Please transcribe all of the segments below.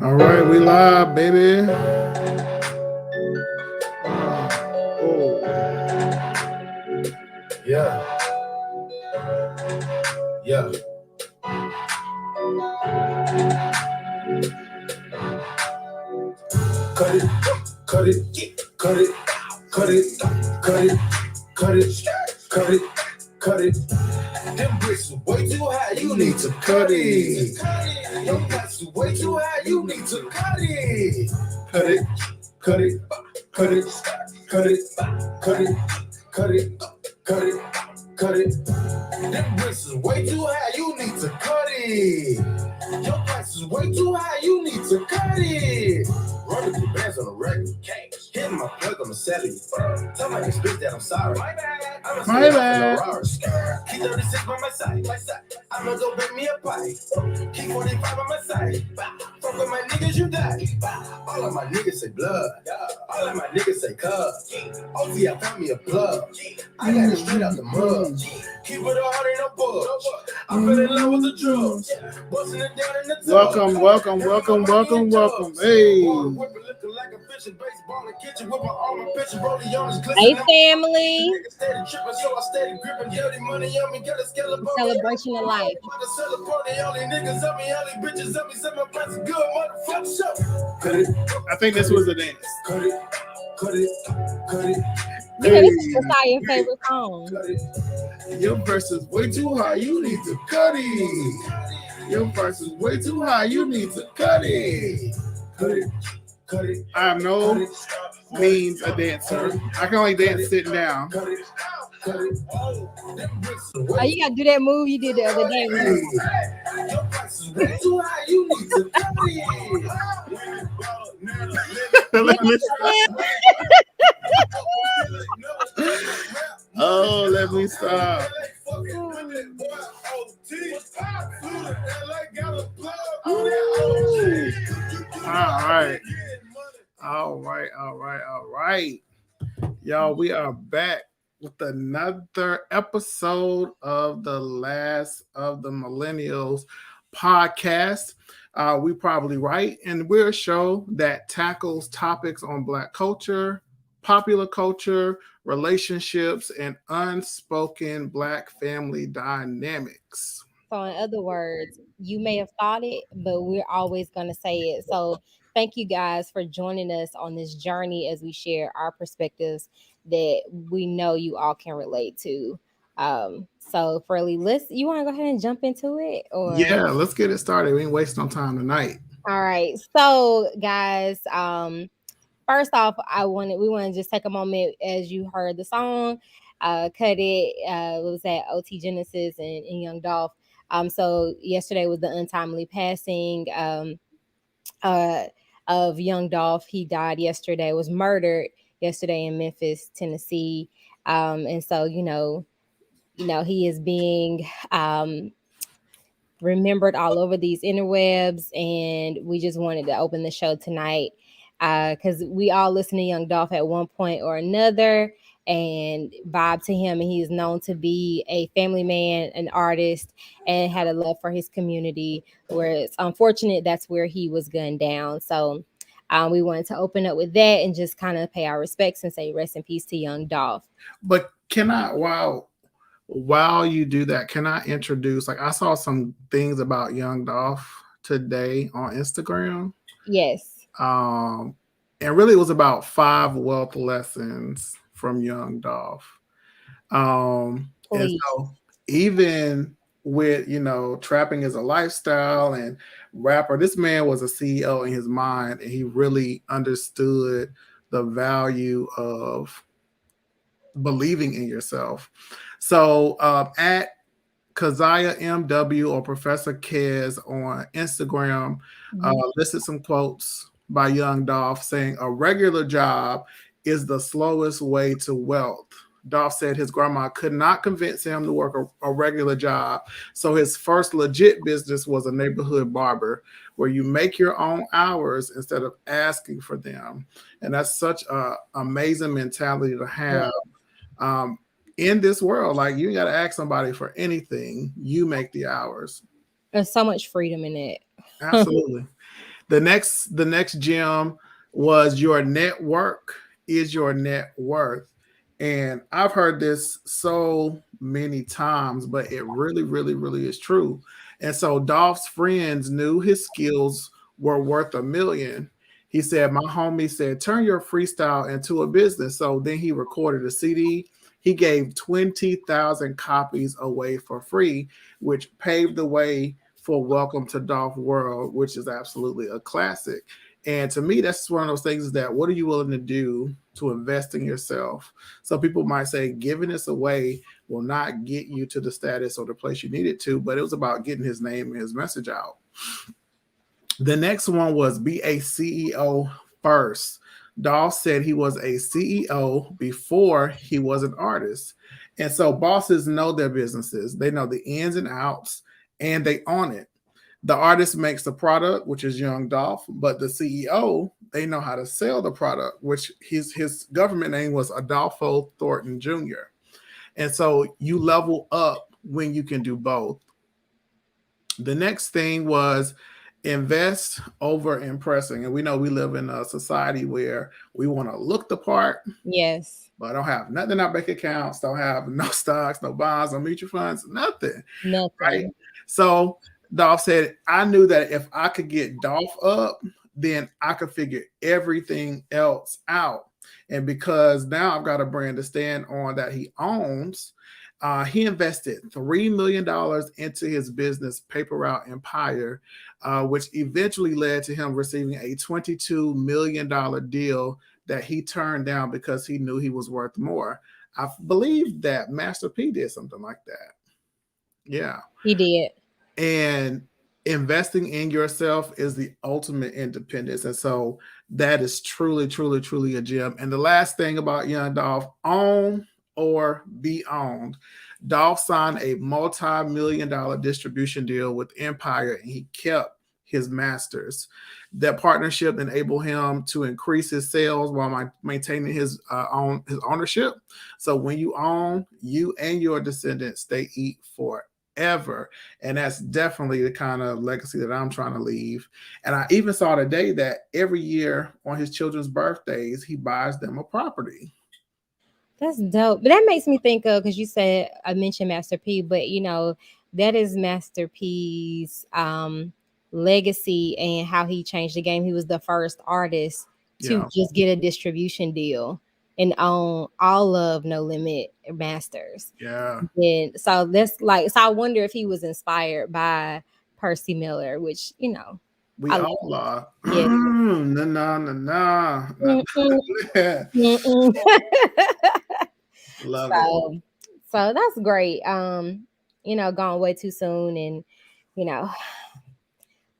All right, we live, baby. Yeah, yeah. Cut it, cut it, cut it, cut it, cut it, cut it, cut it, cut it. Them bricks are way too high, you need to cut it. Your price is way too high, you need to cut it. Cut it, cut it, cut it, cut it, cut it, cut it, cut it, cut it. Them bricks is way too high, you need to cut it. Your price is way too high, you need to cut it. Running through bands on the record. Hitting my plug on the celly. Tell my ex bitch that I'm sorry. My bad. I'm My bad. Keep 36 by my side. I'ma go bake me a pie. Keep 45 on my side. Fuck with my niggas, you die. All of my niggas say blood. All of my niggas say cuz. OT, I found me a plug. I got it straight out the mud. Keep it a heart in a budge. I fell in love with the drugs. Busting it down in the tub. Welcome. Hey. Hey, family. Celebration of life. I think this was the dance. Cut it, cut it, cut it. Yeah, this is your favorite song. Your verse is way too high, you need to cut it. Your verse is way too high, you need to cut it. Cut it, cut it. I am no means a dancer. I can only dance sitting down. Cut it, cut it. Oh, you gotta do that move you did the other day. Your price is way too high, you need to cut it. Oh, let me stop. All right. Y'all, we are back with another episode of the Last of the Millennials podcast. We probably right, and we're a show that tackles topics on Black culture, popular culture, relationships, and unspoken Black family dynamics. So, in other words, you may have thought it, but we're always going to say it. So, thank you guys for joining us on this journey as we share our perspectives that we know you all can relate to. So, Freely, you want to go ahead and jump into it? Or Yeah, let's get it started. We ain't wasting no time tonight. All right. So, guys, first off, we want to just take a moment as you heard the song, cut it. Was that OT Genesis and Young Dolph. So yesterday was the untimely passing of Young Dolph. He died yesterday. Was murdered yesterday in Memphis, Tennessee. And so he is being remembered all over these interwebs, and we just wanted to open the show tonight because we all listen to Young Dolph at one point or another and vibe to him, and he is known to be a family man, an artist, and had a love for his community, where it's unfortunate that's where he was gunned down. So we wanted to open up with that and just kind of pay our respects and say rest in peace to Young Dolph. But while you do that, can I introduce, I saw some things about Young Dolph today on Instagram. Yes. And really it was about 5 wealth lessons from Young Dolph. And so even with, trapping as a lifestyle and rapper, this man was a CEO in his mind, and he really understood the value of believing in yourself. So at Keziah MW or Professor Kez on Instagram listed some quotes by Young Dolph saying, "A regular job is the slowest way to wealth." Dolph said his grandma could not convince him to work a regular job. So his first legit business was a neighborhood barber where you make your own hours instead of asking for them. And that's such an amazing mentality to have. In this world, you got to ask somebody for anything. You make the hours. There's so much freedom in it. Absolutely. The next gem was your network is your net worth. And I've heard this so many times, but it really, really, really is true. And so Dolph's friends knew his skills were worth a million. He said, my homie said, turn your freestyle into a business. So then he recorded a CD. He gave 20,000 copies away for free, which paved the way for Welcome to Dolph World, which is absolutely a classic. And to me, that's one of those things is that what are you willing to do to invest in yourself? So people might say giving this away will not get you to the status or the place you need it to, but it was about getting his name and his message out. The next one was be a CEO first. Dolph said he was a CEO before he was an artist. And so bosses know their businesses, they know the ins and outs, and they own it. The artist makes the product, which is Young Dolph, but the CEO, they know how to sell the product, which his government name was Adolfo Thornton Jr. And so you level up when you can do both. The next thing was invest over impressing. And we know we live in a society where we want to look the part, Yes. but I don't have nothing in our bank accounts, don't have no stocks, no bonds, no mutual funds, nothing. Right. Nothing. So Dolph said, I knew that if I could get Dolph up, then I could figure everything else out. And because now I've got a brand to stand on that he owns, he invested $3 million into his business, Paper Route Empire, which eventually led to him receiving a $22 million deal that he turned down because he knew he was worth more. I believe that Master P did something like that. Yeah. He did. And investing in yourself is the ultimate independence. And so that is truly, truly, truly a gem. And the last thing about Young Dolph, own or be owned. Dolph signed a multi-million dollar distribution deal with Empire and he kept his masters. That partnership enabled him to increase his sales while maintaining his ownership. So when you own, you and your descendants, they eat forever. And that's definitely the kind of legacy that I'm trying to leave. And I even saw today that every year on his children's birthdays, he buys them a property. That's dope. But that makes me think of, because you said I mentioned Master P, but that is Master P's legacy and how he changed the game. He was the first artist to Yeah. just get a distribution deal and own all of No Limit Masters. Yeah. And so that's like, so I wonder if he was inspired by Percy Miller, which We I love all it. are. Yeah. No, no, no, no. Mm-mm, Yeah. mm-mm. Love it. So that's great. Gone way too soon, and you know,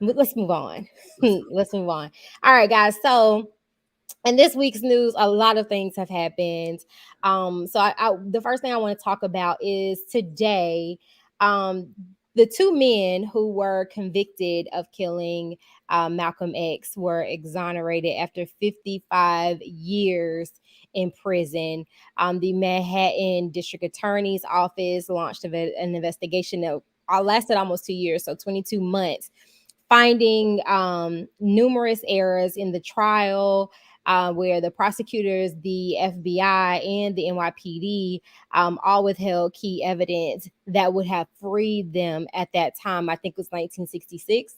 let's move on. Let's move on. All right, guys. So in this week's news, a lot of things have happened. So the first thing I want to talk about is today. Um, the two men who were convicted of killing Malcolm X were exonerated after 55 years in prison. The Manhattan District Attorney's Office launched an investigation that lasted almost 2 years, so 22 months, finding numerous errors in the trial, where the prosecutors, the FBI, and the NYPD all withheld key evidence that would have freed them at that time. I think it was 1966.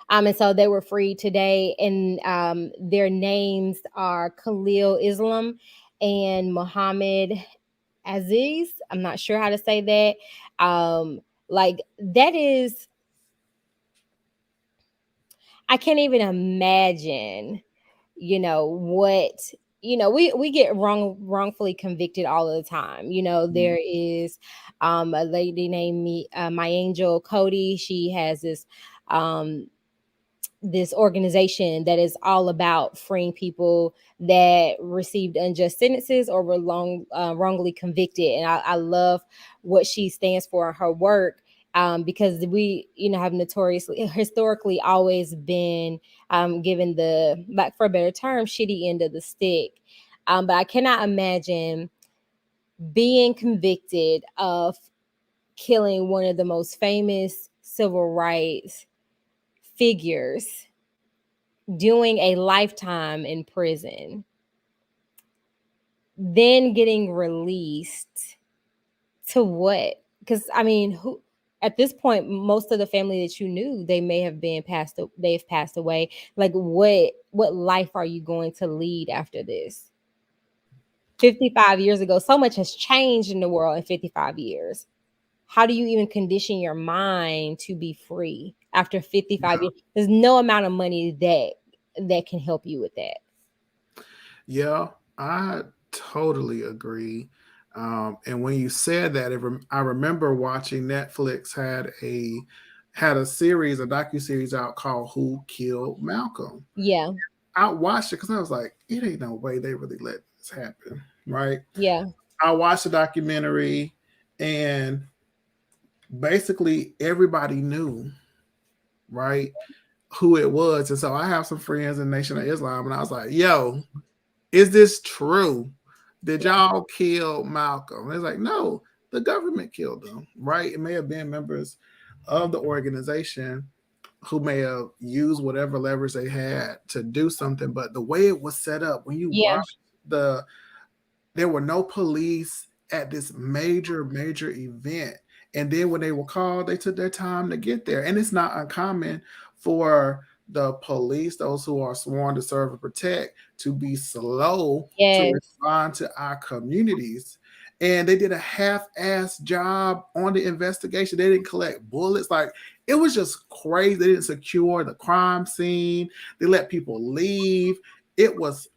And so they were freed today, and their names are Khalil Islam and Muhammad Aziz. I'm not sure how to say that. Like that is, I can't even imagine, what we get wrongfully convicted all of the time. Mhm. There is a lady named My Angel Cody. She has um this organization that is all about freeing people that received unjust sentences or were wrongly convicted. And I love what she stands for in her work, because we, have notoriously, historically, always been given the, like, for a better term, shitty end of the stick. But I cannot imagine being convicted of killing one of the most famous civil rights figures doing a lifetime in prison, then getting released to what? Because I mean, who at this point, most of the family that you knew, they may have been passed. They've passed away. Like, what life are you going to lead after this? 55 years ago, so much has changed in the world in 55 years. How do you even condition your mind to be free after 55 years? There's no amount of money that can help you with that. Yeah, I totally agree. And when you said that, I remember watching Netflix had a series, a docu series out called "Who Killed Malcolm." Yeah, I watched it because I was like, it ain't no way they really let this happen, right? yeah, I watched the documentary, and basically everybody knew, right, who it was. And so I have some friends in Nation of Islam, and I was like, yo, is this true? Did y'all kill Malcolm? It's like, no, the government killed him, right? It may have been members of the organization who may have used whatever leverage they had to do something, but the way it was set up, when you yeah, watch the, there were no police at this major event. And then when they were called, they took their time to get there. And it's not uncommon for the police, those who are sworn to serve and protect, to be slow to yes, respond to our communities. And they did a half-assed job on the investigation. They didn't collect bullets. Like, it was just crazy. They didn't secure the crime scene. They let people leave. It was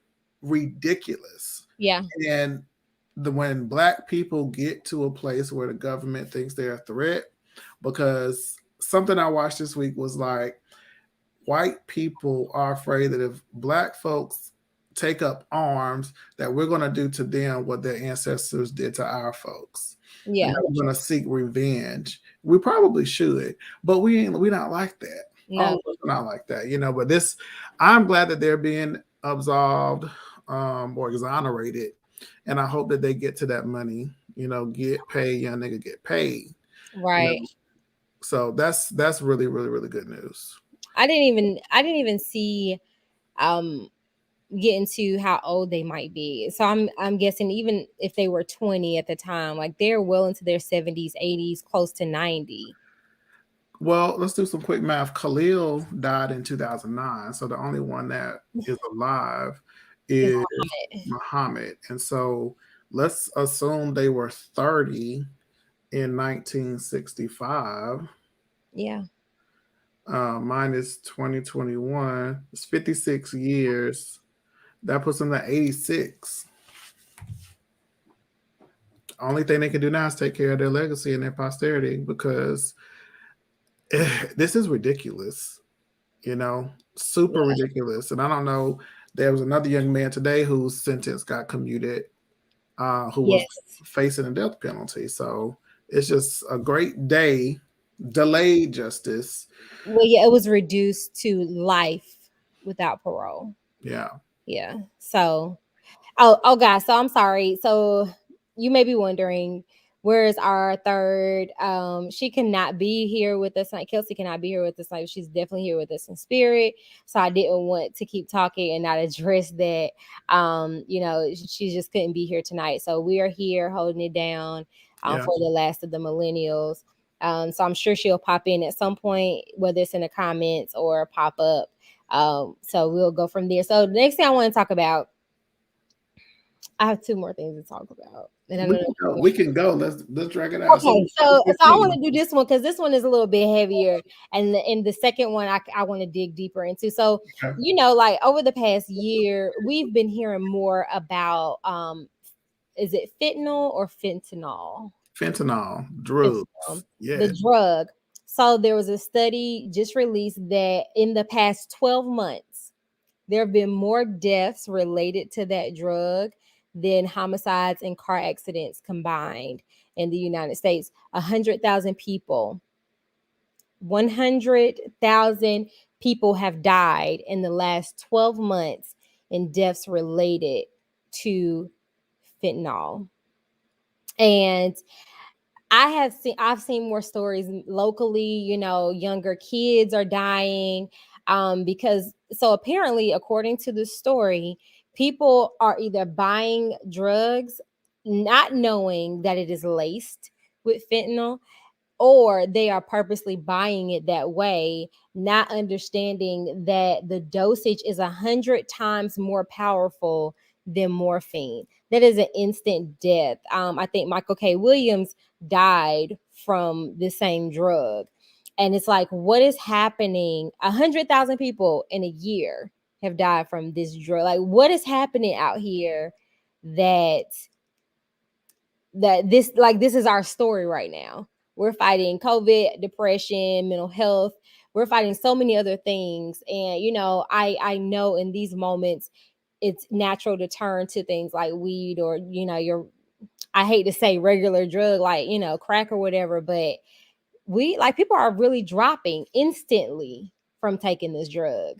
ridiculous. yeah, And when black people get to a place where the government thinks they're a threat, because something I watched this week was like, white people are afraid that if black folks take up arms, that we're going to do to them what their ancestors did to our folks, and yeah. that we're going to seek revenge. We probably should, but we not like that. All No, of us are not like that, But this, I'm glad that they're being absolved, or exonerated, and I hope that they get to that money. Get paid, young nigga, get paid. You right. know, so that's really good news. I didn't even see um get into how old they might be. So I'm guessing even if they were 20 at the time, like they're well into their 70s, 80s, close to 90. Well, let's do some quick math. Khalil died in 2009, so the only one that is alive Is is Muhammad. Muhammad. And so let's assume they were 30 in 1965. Yeah. Minus 2021. It's 56 years. That puts them at 86. Only thing they can do now is take care of their legacy and their posterity, because this is ridiculous. Super Yeah. ridiculous. And I don't know. There was another young man today whose sentence got commuted, who was Yes. facing a death penalty. So it's just a great day. Delayed justice. Well, yeah, it was reduced to life without parole. Yeah. Yeah. So oh, guys. So I'm sorry. So you may be wondering, where is our third? She cannot be here with us tonight. Kelsey cannot be here with us tonight. She's definitely here with us in spirit. So I didn't want to keep talking and not address that. She just couldn't be here tonight. So we are here holding it down Yeah. for the last of the millennials. So I'm sure she'll pop in at some point, whether it's in the comments or pop up. So we'll go from there. So the next thing I want to talk about, I have two more things to talk about. And I don't We know. can go. We can go. Let's drag it out. So Okay, so I want to do this one because this one is a little bit heavier, and the second one I want to dig deeper into. So, okay. like over the past year, we've been hearing more about is it fentanyl or fentanyl? Fentanyl, drugs. Fentanyl, Yeah. the drug. So there was a study just released that in the past 12 months, there have been more deaths related to that drug than homicides and car accidents combined in the United States. 100,000 people, 100,000 people have died in the last 12 months in deaths related to fentanyl. And I've seen more stories locally, younger kids are dying. Because so apparently, according to the story, people are either buying drugs not knowing that it is laced with fentanyl, or they are purposely buying it that way, not understanding that the dosage is 100 times more powerful than morphine. That is an instant death. I think Michael K. Williams died from the same drug. And it's like, what is happening? 100,000 people in a year have died from this drug. Like, what is happening out here that this is our story right now. We're fighting COVID, depression, mental health. We're fighting so many other things. And I know in these moments it's natural to turn to things like weed, or your, I hate to say regular drug, like crack or whatever, but we, like, people are really dropping instantly from taking this drug.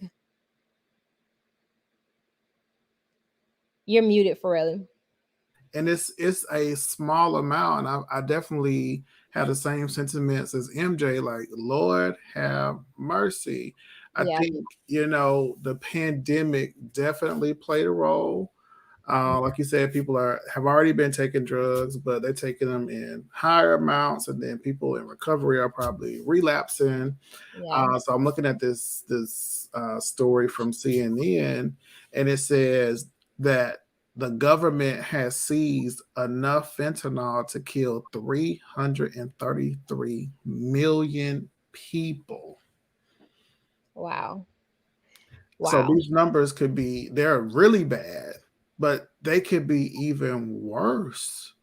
You're muted, Farrelly. And it's a small amount. I definitely had the same sentiments as MJ. Like, Lord have mercy. I Yeah. think the pandemic definitely played a role. Like you said, people have already been taking drugs, but they're taking them in higher amounts, and then people in recovery are probably relapsing. Yeah. So I'm looking at this story from CNN, and it says that the government has seized enough fentanyl to kill 333 million people. Wow. So Wow. these numbers they're really bad, but they could be even worse,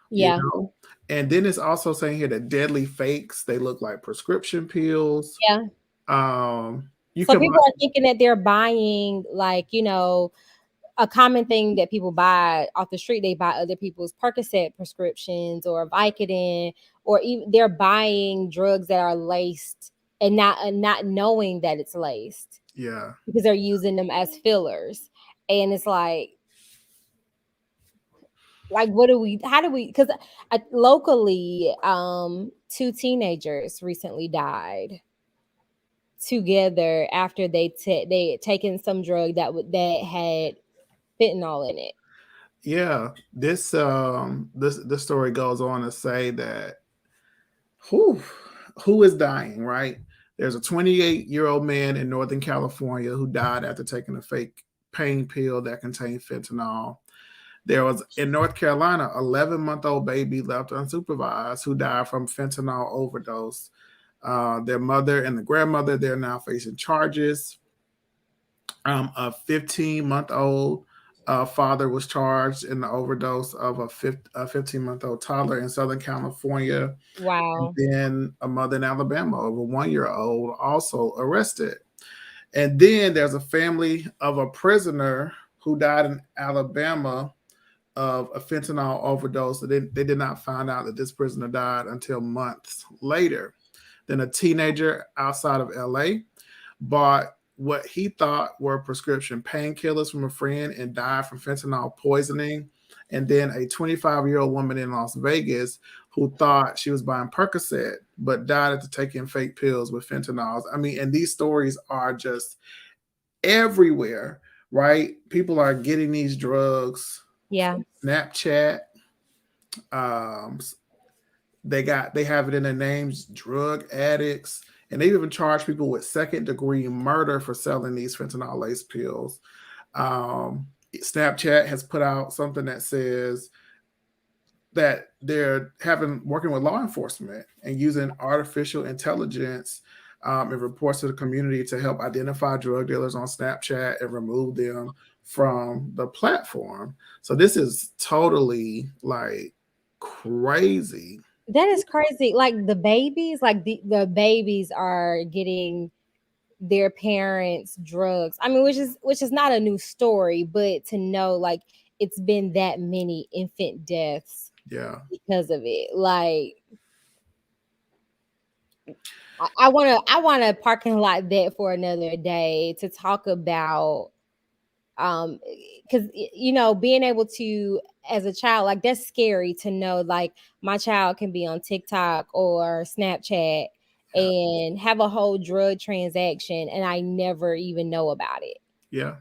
you Yeah. know? And then it's also saying here that deadly fakes, they look like prescription pills. Yeah. You So can buy, people are thinking that they're buying, like, a common thing that people buy off the street. They buy other people's Percocet prescriptions or Vicodin, or even they're buying drugs that are laced, and not knowing that it's laced, yeah. because they're using them as fillers. And it's like, what do we? How do we? Because locally, two teenagers recently died together after they had taken some drug that had fentanyl in it. Yeah. This story goes on to say that who who is dying, right? There's a 28-year-old man in Northern California who died after taking a fake pain pill that contained fentanyl. There was in North Carolina, 11-month-old baby left unsupervised who died from fentanyl overdose. Their mother and the grandmother, they're now facing charges. A 15-month-old father was charged in the overdose of a 15-month-old toddler in Southern California. And Wow. then a mother in Alabama of a 1-year-old also arrested. And then there's a family of a prisoner who died in Alabama of a fentanyl overdose. They did not find out that this prisoner died until months later. Then a teenager outside of LA bought what he thought were prescription painkillers from a friend and died from fentanyl poisoning. And then a 25-year-old woman in Las Vegas who thought she was buying Percocet but died after taking fake pills with fentanyls. I mean, and these stories are just everywhere, right? People are getting these drugs Yeah. from Snapchat. Um, they have it in their names, drug addicts, and they even charge people with second-degree murder for selling these fentanyl lace pills. Snapchat has put out something that says that they're working with law enforcement and using artificial intelligence and reports to the community to help identify drug dealers on Snapchat and remove them from the platform. So this is totally like crazy. That is crazy. Like, the babies, like the babies are getting their parents drugs. I mean, which is not a new story, but to know, like, it's been that many infant deaths Yeah. because of it. Like, I want to parking lot that for another day to talk about, because being able to, as a child, like, that's scary to know, like, my child can be on TikTok or Snapchat Yeah. and have a whole drug transaction, and I never even know about it. Yeah.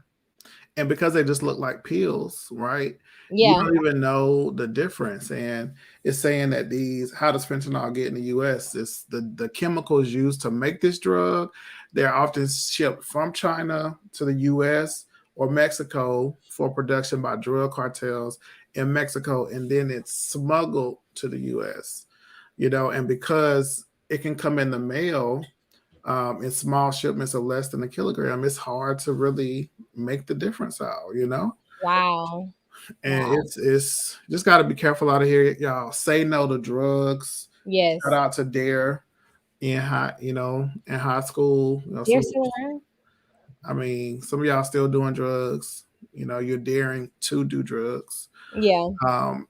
And because they just look like pills, right? You Yeah. don't even know the difference. And it's saying that these, how does fentanyl get in the US? It's the chemicals used to make this drug. They're often shipped from China to the US or Mexico for production by drug cartels in Mexico, and then it's smuggled to the US. And because it can come in the mail, in small shipments of less than a kilogram, it's hard to really make the difference out. Wow. And Wow. it's just got to be careful out of here, y'all. Say no to drugs. Shout Yes. out to Dare in high school. They're still around? I mean, some of y'all still doing drugs. You're daring to do drugs. Yeah. Um,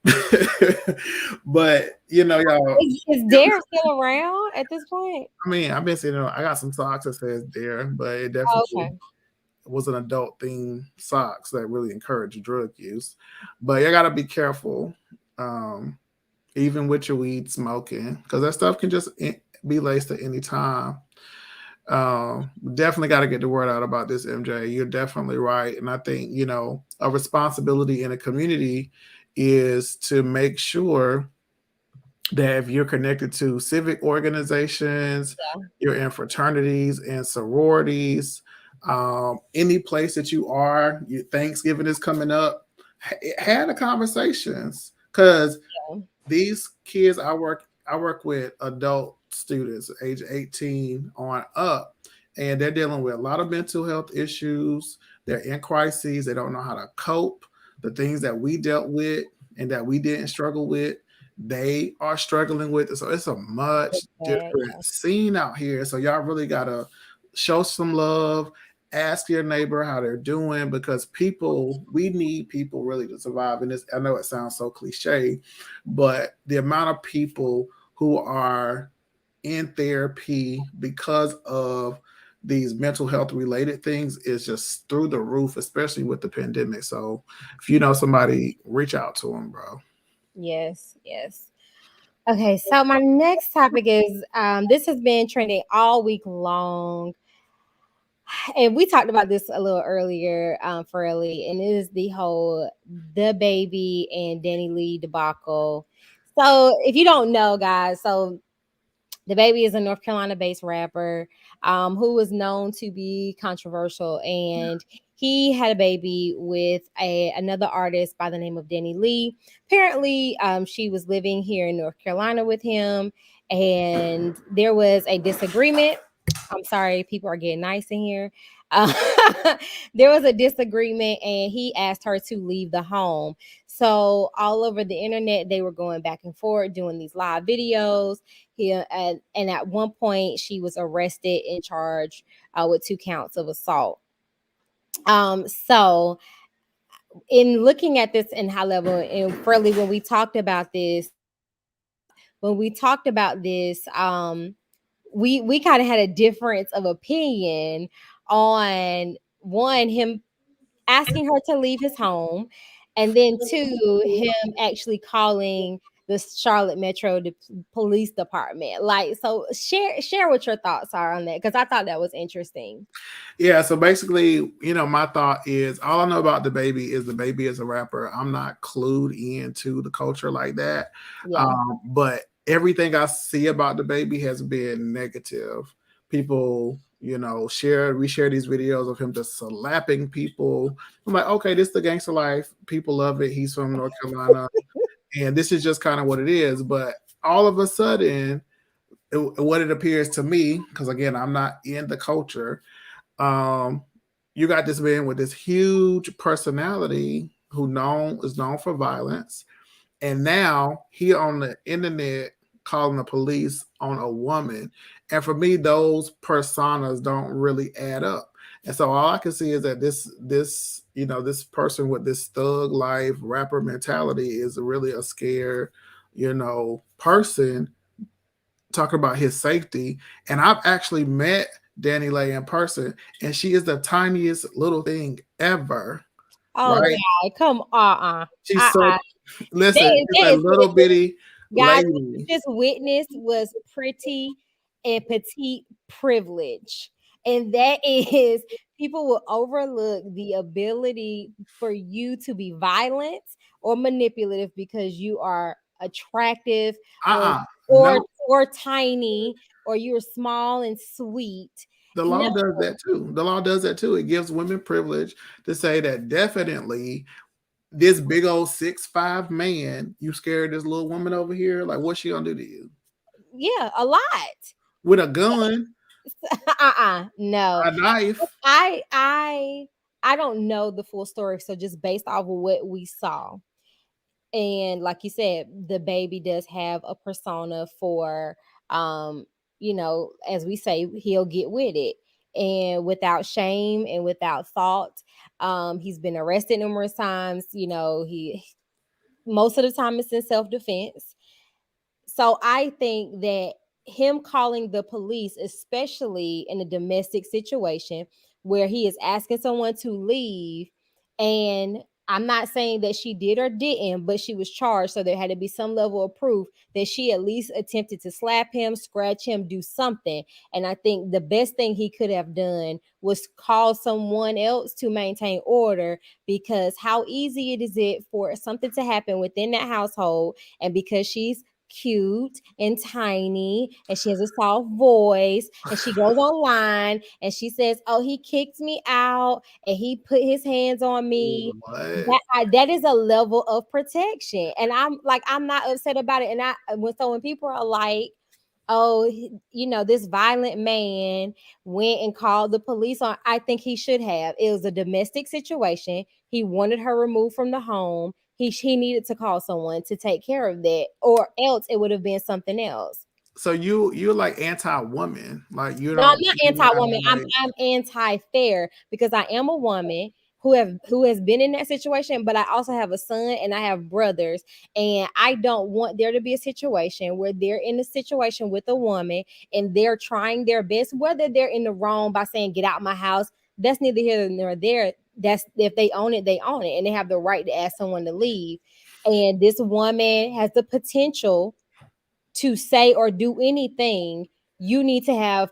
but y'all. Is Dare still around at this point? I mean, I've been seeing. I got some socks that says Dare, but it Oh, definitely okay. was an adult themed socks that really encourage drug use. But you gotta be careful, um, even with your weed smoking, because that stuff can just be laced at any time. Definitely got to get the word out about this, MJ. You're definitely right, and I think a responsibility in a community is to make sure that if you're connected to civic organizations, Yeah. you're in fraternities and sororities, any place that you are, Thanksgiving is coming up, had the conversations, because Yeah. these kids I work with adult students age 18 on up, and they're dealing with a lot of mental health issues. They're in crises. They don't know how to cope. The things that we dealt with and that we didn't struggle with, they are struggling with it. So it's a much It's bad. different scene out here. So y'all really gotta show some love. Ask your neighbor how they're doing, because we need people really to survive in this. I know it sounds so cliche, but the amount of people who are in therapy because of these mental health related things is just through the roof, especially with the pandemic. So if you know somebody, reach out to them, bro. Yes, yes. Okay, so my next topic is this has been trending all week long. And we talked about this a little earlier, Farley, and it is the whole the baby and Danny Lee debacle. So if you don't know, guys, so the baby is a North Carolina based rapper who was known to be controversial, and he had a baby with another artist by the name of Danny Lee. Apparently, she was living here in North Carolina with him, and there was a disagreement. I'm sorry, people are getting nice in here. Uh, there was a disagreement, and he asked her to leave the home. So all over the internet, they were going back and forth doing these live videos. And at one point, she was arrested and charged with 2 counts of assault. So in looking at this in high level, and Freddie, when we talked about this, we kind of had a difference of opinion on one, him asking her to leave his home, and then two, him actually calling the Charlotte Police Department. Like, so share what your thoughts are on that, because I thought that was interesting. Yeah, so basically, my thought is all I know about the baby is a rapper. I'm not clued into the culture like that. Yeah. But everything I see about the baby has been negative. People, we share these videos of him just slapping people. I'm like, okay, this is the gangster life. People love it. He's from North Carolina, and this is just kind of what it is. But all of a sudden, what it appears to me, because again, I'm not in the culture, um, you got this man with this huge personality who is known for violence, and now he on the internet calling the police on a woman. And for me, those personas don't really add up. And so all I can see is that this person with this thug life rapper mentality is really a scared, person talking about his safety. And I've actually met Danny Lay in person, and she is the tiniest little thing ever, Oh right? God, come She's so listen, she's that a is little bitty guys, what lady. you just witnessed was pretty and petite privilege. And that is, people will overlook the ability for you to be violent or manipulative because you are attractive or or No, or tiny, or you're small and sweet. the No, law does that too. The law does that too. It gives women privilege to say that definitely this big old 6'5" man, you scared this little woman over here? Like, what's she gonna do to you? yeah, a lot. With a gun, No. a knife. I I I don't know the full story, so just based off of what we saw. And like you said, the baby does have a persona for um, as we say, he'll get with it. And without shame and without thought. He's been arrested numerous times. He most of the time it's in self-defense. So I think that him calling the police, especially in a domestic situation where he is asking someone to leave, and I'm not saying that she did or didn't, but she was charged. So there had to be some level of proof that she at least attempted to slap him, scratch him, do something. And I think the best thing he could have done was call someone else to maintain order, because how easy it is it for something to happen within that household. And because she's cute and tiny and she has a soft voice and she goes online and she says, "Oh, he kicked me out and he put his hands on me." What? That is a level of protection, and I'm not upset about it. And when people are like, "Oh, this violent man went and called the police on," I think he should have. It was a domestic situation. He wanted her removed from the home. He needed to call someone to take care of that, or else it would have been something else. So you're like anti-woman, like you No, I'm don't not see why anti-woman. I'm like. I'm anti-fair, because I am a woman who has been in that situation, but I also have a son and I have brothers, and I don't want there to be a situation where they're in a situation with a woman and they're trying their best, whether they're in the wrong by saying get out my house. That's neither here nor there. That's, if they own it, they own it, and they have the right to ask someone to leave. And this woman has the potential to say or do anything. You need to have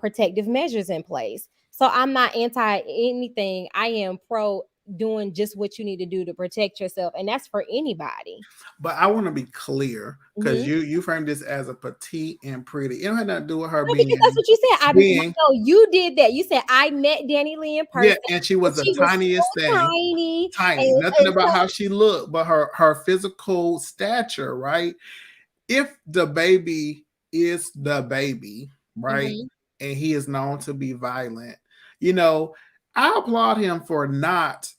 protective measures in place. So I'm not anti anything. I am pro doing just what you need to do to protect yourself, and that's for anybody. But I want to be clear because Mhm. you framed this as a petite and pretty. It don't have nothing to do with her No, because that's being what you said. being No, you did that. You said I met Danny Lee in yeah, person, and she and was the she was tiniest so thing. tiny, Tiny. Nothing and about so. how she looked, but her physical stature, right? If the baby is the baby, right, Mhm. and he is known to be violent, you know, I applaud him for not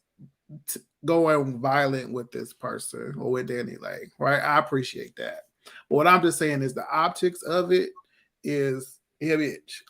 going violent with this person or with Danny Lay, right? I appreciate that. But what I'm just saying is the optics of it is image,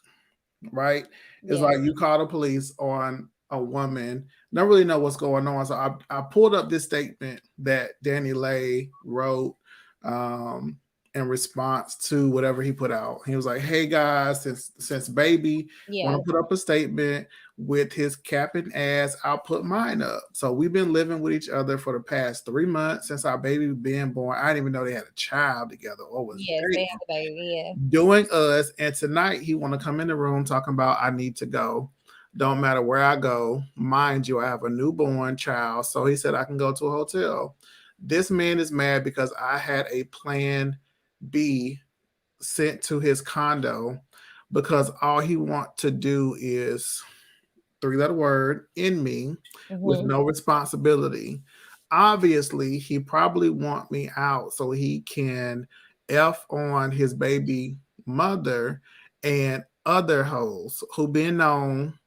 right? It's Yeah. like you call the police on a woman, don't really know what's going on. So I pulled up this statement that Danny Lay wrote um, in response to whatever he put out. He was like, "Hey guys, since baby want Yeah. to put up a statement with his cap and ass, I'll put mine up. So we've been living with each other for the past 3 months since our baby been born. I didn't even know they had a child together or was Yes, they dating." have a baby. Yeah. Doing us, and tonight he want to come in the room talking about I need to go. Don't matter where I go. Mind you, I have a newborn child, so he said I can go to a hotel. This man is mad because I had a plan B sent to his condo because all he want to do is three-letter word in me with Mhm. no responsibility. Obviously, he probably want me out so he can F on his baby mother and other hoes who been known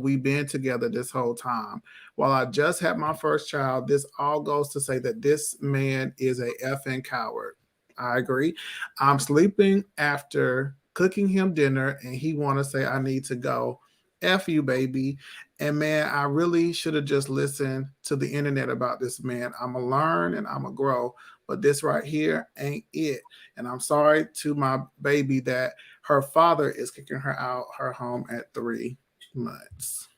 we been together this whole time. While I just had my first child, this all goes to say that this man is a effing coward. I agree. I'm sleeping after cooking him dinner and he want to say I need to go. F you, baby. And man, I really should have just listened to the internet about this man. I'm going to learn and I'm going to grow. But this right here ain't it. And I'm sorry to my baby that her father is kicking her out her home at 3 months.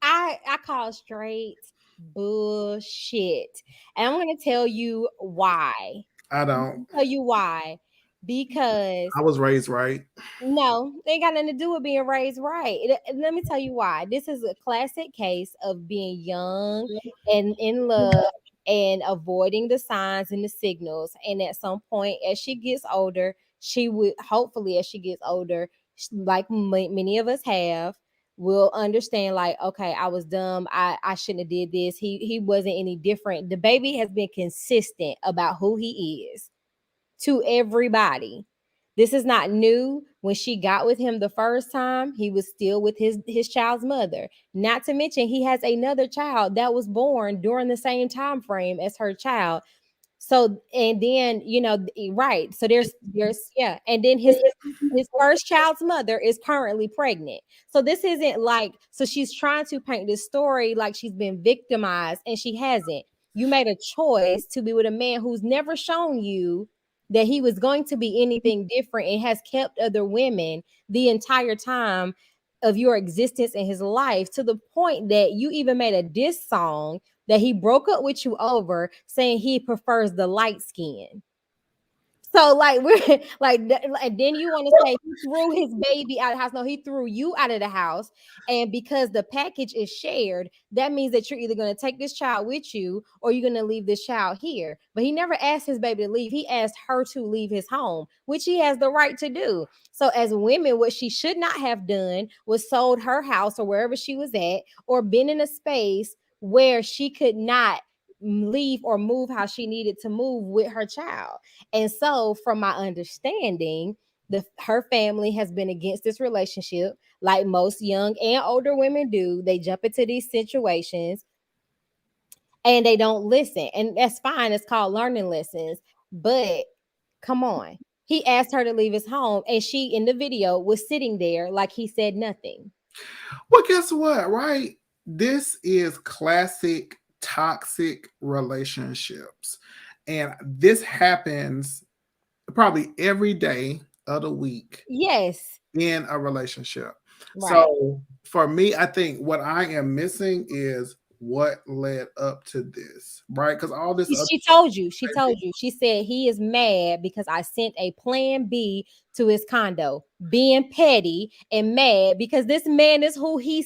I call straight bullshit. And I'm gonna tell you why. I I'm don't. gonna tell you why. because I was raised right. no, they ain't got nothing to do with being raised right. Let me tell you why. This is a classic case of being young and in love and avoiding the signs and the signals. And at some point, as she gets older, she would hopefully, as she gets older, like many of us have, will understand like, okay, I was dumb. I shouldn't have did this. He wasn't any different. The baby has been consistent about who he is to everybody. This is not new. When she got with him the first time, he was still with his child's mother. Not to mention he has another child that was born during the same time frame as her child. So and then right. So there's yeah, and then his first child's mother is currently pregnant. So this isn't like so she's trying to paint this story like she's been victimized and she hasn't. You made a choice to be with a man who's never shown you that he was going to be anything different and has kept other women the entire time of your existence in his life to the point that you even made a diss song that he broke up with you over saying he prefers the light skin. So like we're like and then you want to say he threw his baby out of the house. No, he threw you out of the house. And because the package is shared, that means that you're either going to take this child with you or you're going to leave this child here. But he never asked his baby to leave. He asked her to leave his home, which he has the right to do. So as women, what she should not have done was sold her house or wherever she was at, or been in a space where she could not leave or move how she needed to move with her child. And so, from my understanding, her family has been against this relationship, like most young and older women do. They jump into these situations and they don't listen, and that's fine. It's called learning lessons. But come on, he asked her to leave his home, and she in the video was sitting there like he said nothing. Well, guess what, right? This is classic toxic relationships. And this happens probably every day of the week Yes, in a relationship. right. So for me, I think what I am missing is what led up to this, right? Because all this other She told you. She told you. She said he is mad because I sent a plan B to his condo, being petty and mad because this man is who he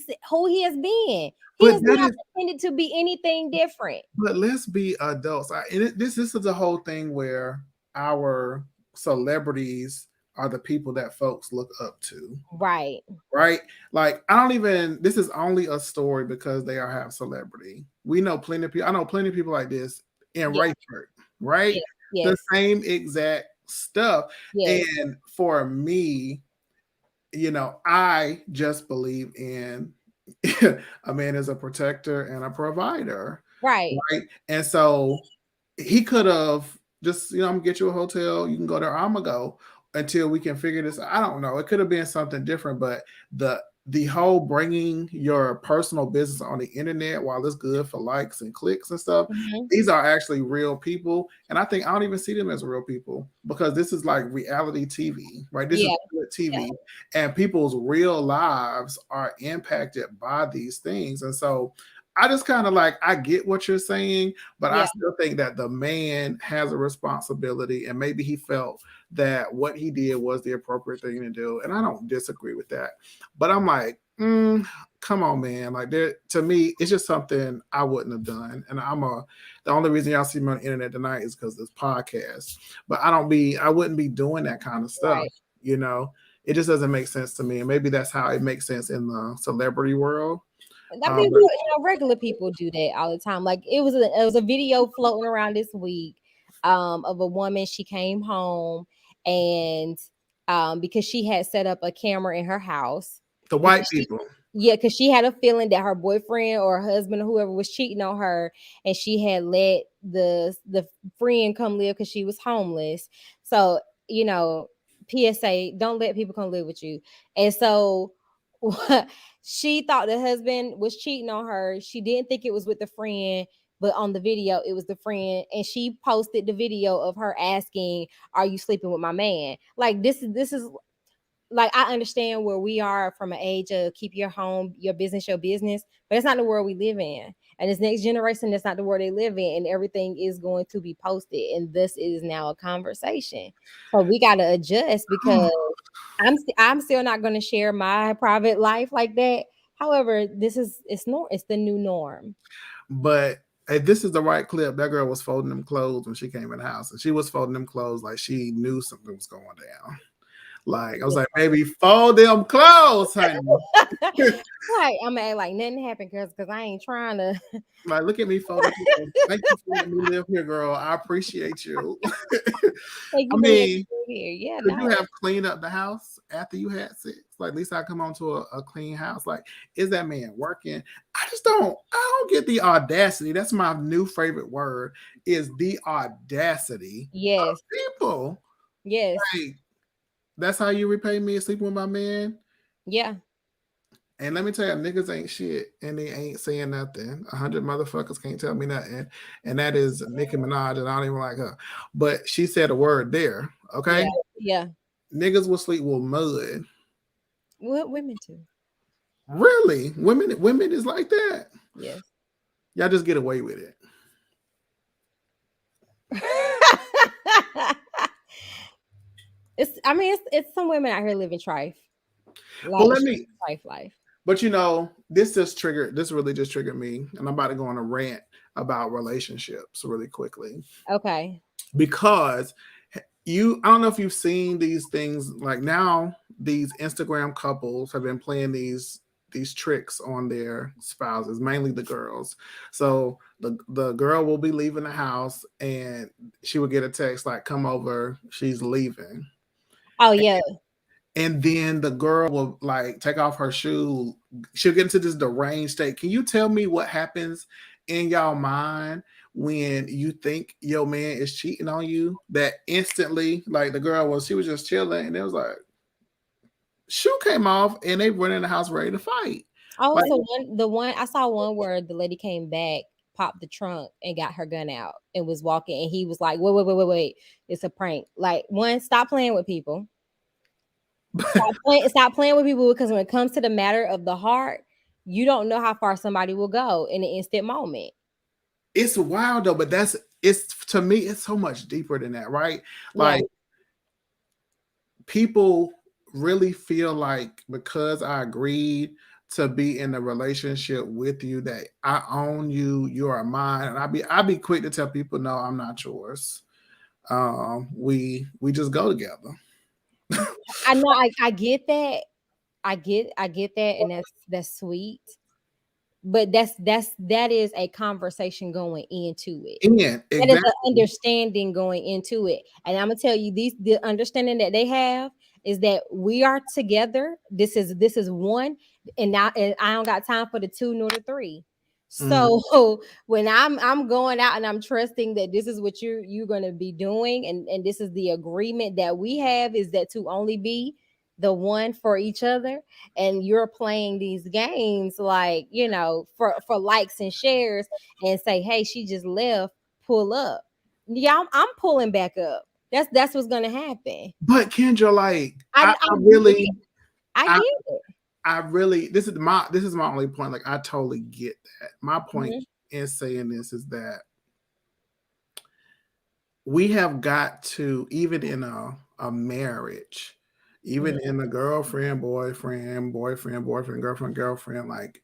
has been. He but has that not is pretended to be anything different. but let's be adults. This is the whole thing where our celebrities are the people that folks look up to, Right. right? Like I don't even. This is only a story because they are half celebrity. We know plenty of people. I know plenty of people like this in Yeah. Rayford, right? Yes. The Yes. same exact stuff. Yes. And for me, I just believe in a man is a protector and a provider, Right. right? And so he could have just, I'm gonna get you a hotel, you can go there, I'm gonna go until we can figure this. I don't know. It could have been something different, but the whole bringing your personal business on the internet while it's good for likes and clicks and stuff, Mhm. these are actually real people. And I think I don't even see them as real people because this is like reality TV, right? This is Yeah. good Yeah. TV, and people's real lives are impacted by these things. And so I just kind of like, I get what you're saying, but I Yeah. still think that the man has a responsibility, and maybe he felt that what he did was the appropriate thing to do. And I don't disagree with that. But I'm like, come on, man. Like there, to me, it's just something I wouldn't have done. And the only reason y'all see me on the internet tonight is because this podcast. But I wouldn't be doing that kind of stuff, Right. you know. It just doesn't make sense to me. And maybe that's how it makes sense in the celebrity world. I mean, But regular people do that all the time. Like it was a video floating around this week, of a woman. She came home and because she had set up a camera in her house the white because people. yeah, because she had a feeling that her boyfriend or her husband or whoever was cheating on her, and she had let the friend come live because she was homeless. So you know, PSA: don't let people come live with you. And so, she thought the husband was cheating on her. She didn't think it was with the friend, but on the video it was the friend, and she posted the video of her asking, "Are you sleeping with my man?" Like this is like I understand where we are from an age of keep your business, but it's not the world we live in. And this next generation, that's not the world they live in, and everything is going to be posted. And this is now a conversation. So we gotta adjust because I'm still not gonna share my private life like that. However, it's the new norm. But hey, this is the right clip. That girl was folding them clothes when she came in the house, and she was folding them clothes like she knew something was going down. Like I was like, baby, fold them clothes, honey. Right, I'm gonna act like nothing happened because I ain't trying to. Like, look at me folding clothes. Thank you for letting me live here, girl. I appreciate you. Thank I you for letting mean, me here. Yeah, could you no. have cleaned up the house after you had sex? Like, at least I come onto a clean house. Like, is that man working? I don't get the audacity. That's my new favorite word, is the audacity of Yes, people. yes, Like, that's how you repay me sleeping with my man? yeah. And let me tell you, niggas ain't shit, and they ain't saying nothing. 100 motherfuckers can't tell me nothing, and that is Nicki Minaj, and I don't even like her, but she said a word there. Yeah, Okay, yeah. niggas will sleep with mud. What women too? Really, women is like that. Yes. Y'all just get away with it. It's. I mean, it's some women out here living trife, But like let me. trife life. But this just triggered. This really just triggered me, and I'm about to go on a rant about relationships really quickly Okay. because I don't know if you've seen these things, like now these Instagram couples have been playing these tricks on their spouses, mainly the girls. So the girl will be leaving the house and she will get a text like, come over, she's leaving. Oh yeah. And then the girl will like take off her shoe. She'll get into this deranged state. Can you tell me what happens in y'all mind when you think your man is cheating on you? That instantly, like she was just chilling, and it was like shoe came off, and they run in the house ready to fight. Oh, Like, so the one I saw one where the lady came back, popped the trunk, and got her gun out and was walking, and he was like, "Wait, wait, wait, wait, wait! It's a prank." Like, one, stop playing with people. Stop playing with people because when it comes to the matter of the heart, you don't know how far somebody will go in an instant moment. it's wild though, but it's to me, it's so much deeper than that, right? Yeah. Like people really feel like because I agreed to be in a relationship with you that I own you, you are mine. And I'd be quick to tell people, no, I'm not yours. We just go together. I know I get that. I get that, and that's sweet. But that is a conversation going into it. And That is an exactly. understanding going into it. And I'm gonna tell you, the understanding that they have is that we are together. This is one, and I don't got time for the two nor the three. Mm. So when I'm going out and I'm trusting that this is what you're gonna be doing, and this is the agreement that we have, is that to only be the one for each other, and you're playing these games like, for likes and shares, and say, hey, she just left, pull up. Yeah, I'm pulling back up. That's what's gonna happen. But Kendra, like I I get really it. I I get it. I really this is my only point. Like I totally get that. My point Mhm. in saying this is that we have got to, even in a marriage, Mhm. even in a girlfriend, boyfriend, boyfriend, boyfriend, girlfriend, girlfriend, like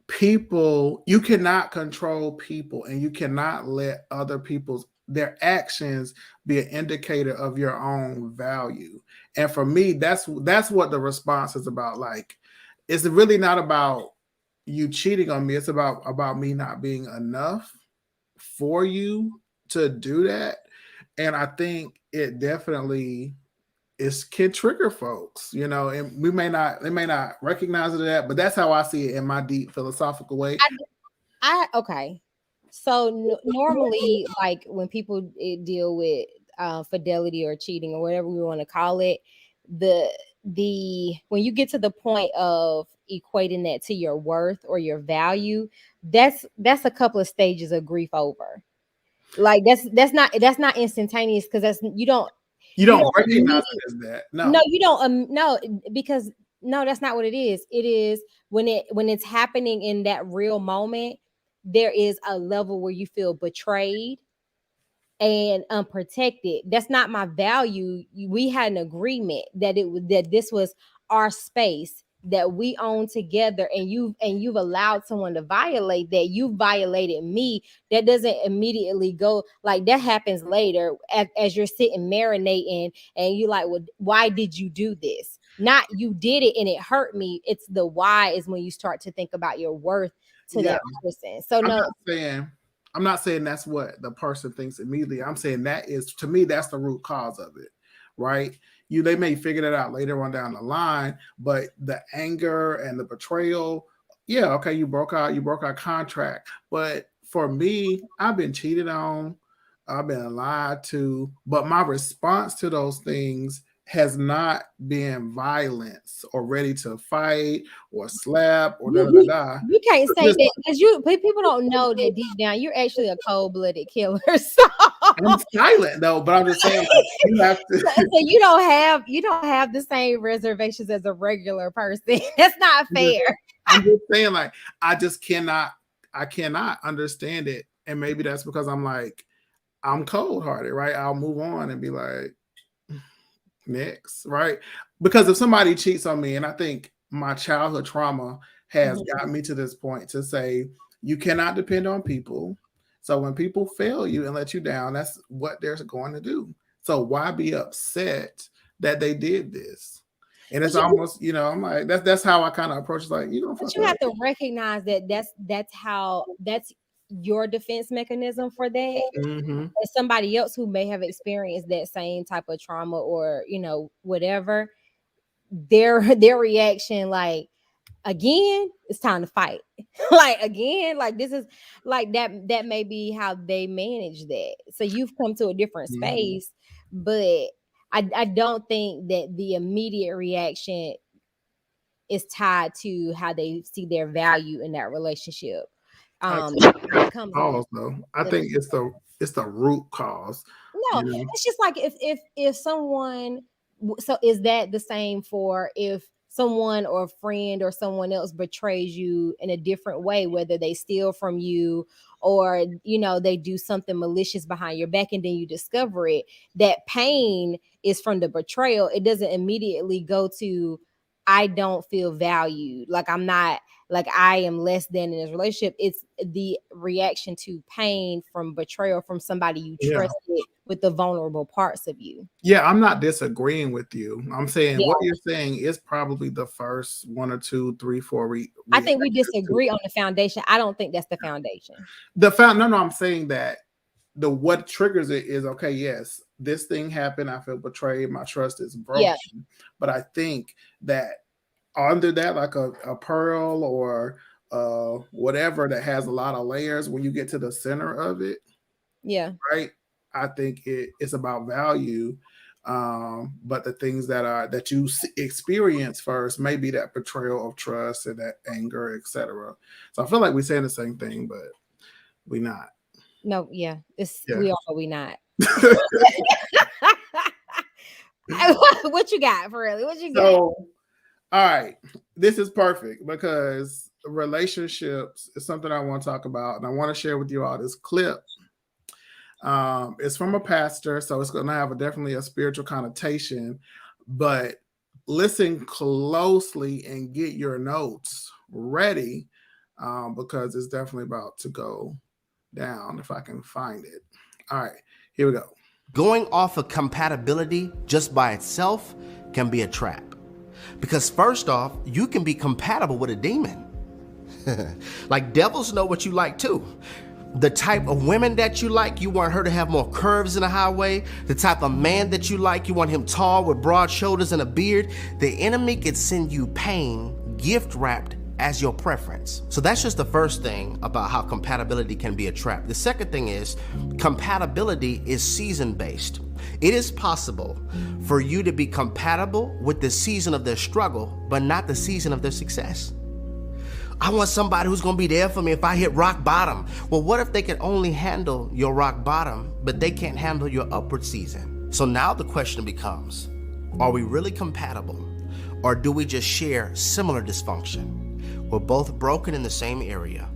people, you cannot control people, and you cannot let other people's their actions be an indicator of your own value. And for me, that's what the response is about. Like, it's really not about you cheating on me. It's about me not being enough for you to do that. And I think it definitely is can trigger folks, and they may not recognize it that, but that's how I see it in my deep philosophical way. Okay. So normally, like when people deal with fidelity or cheating or whatever we want to call it, the when you get to the point of equating that to your worth or your value, that's a couple of stages of grief over. Like that's not instantaneous, because that's you don't. You don't recognize it as that. No, you don't. No, because no, that's not what it is. It is when it's happening in that real moment, there is a level where you feel betrayed and unprotected. That's not my value. We had an agreement that that this was our space that we own together, and you've allowed someone to violate that. You violated me. That doesn't immediately go like that. Happens later as you're sitting marinating, and you like, well, why did you do this? Not you did it and it hurt me. It's the why is when you start to think about your worth to that person. So I'm not saying that's what the person thinks immediately. I'm saying that is, to me, that's the root cause of it, right? They may figure that out later on down the line, but the anger and the betrayal, yeah, okay, you broke our contract. But for me, I've been cheated on, I've been lied to, but my response to those things has not been violence or ready to fight or slap or you can't say that because people don't know that deep down you're actually a cold-blooded killer. So I'm silent though, but I'm just saying like, you have to. So you don't have the same reservations as a regular person. That's not fair. I'm just saying like I cannot understand it, and maybe that's because I'm cold-hearted, right? I'll move on and be like, next, right? Because if somebody cheats on me, and I think my childhood trauma has got me to this point to say you cannot depend on people. So when people fail you and let you down, that's what they're going to do. So why be upset that they did this? And it's almost, I'm like, that's how I kind of approach it. Like, but you have to recognize that that's your defense mechanism for that. And somebody else who may have experienced that same type of trauma or whatever, their reaction, like, again, it's time to fight. Like, again, like, this is like that may be how they manage that. So you've come to a different space, but I don't think that the immediate reaction is tied to how they see their value in that relationship. I think it's the root cause. No, it's just like if someone. So is that the same for if someone or a friend or someone else betrays you in a different way, whether they steal from you or they do something malicious behind your back and then you discover it? That pain is from the betrayal. It doesn't immediately go to I don't feel valued, like I'm not, like I am less than in this relationship. It's the reaction to pain from betrayal from somebody you trusted with the vulnerable parts of you. Yeah, I'm not disagreeing with you. I'm saying what you're saying is probably the first 1 or 2, 3, 4 I think we disagree on the foundation. I don't think that's the foundation. No, I'm saying that what triggers it is, okay, yes, this thing happened, I feel betrayed, my trust is broken. But I think that under that, like a pearl or whatever that has a lot of layers, when you get to the center of it, right, I think it's about value. But the things that you experience first may be that betrayal of trust and that anger, etc. So I feel like we're saying the same thing, but we're not. No, we are, but we not. What you got, for real? What you got? So, all right, this is perfect because relationships is something I want to talk about, and I want to share with you all this clip. It's from a pastor, so it's going to have definitely a spiritual connotation, but listen closely and get your notes ready because it's definitely about to go down if I can find it. All right, here we go. Going off of compatibility just by itself can be a trap. Because first off, you can be compatible with a demon. Like devils know what you like too. The type of women that you like, you want her to have more curves in the highway. The type of man that you like, you want him tall with broad shoulders and a beard. The enemy could send you pain gift wrapped as your preference. So that's just the first thing about how compatibility can be a trap. The second thing is compatibility is season based. It is possible for you to be compatible with the season of their struggle, but not the season of their success. I want somebody who's gonna be there for me if I hit rock bottom. Well, what if they can only handle your rock bottom, but they can't handle your upward season? So now the question becomes, are we really compatible? Or do we just share similar dysfunction? We're both broken in the same area.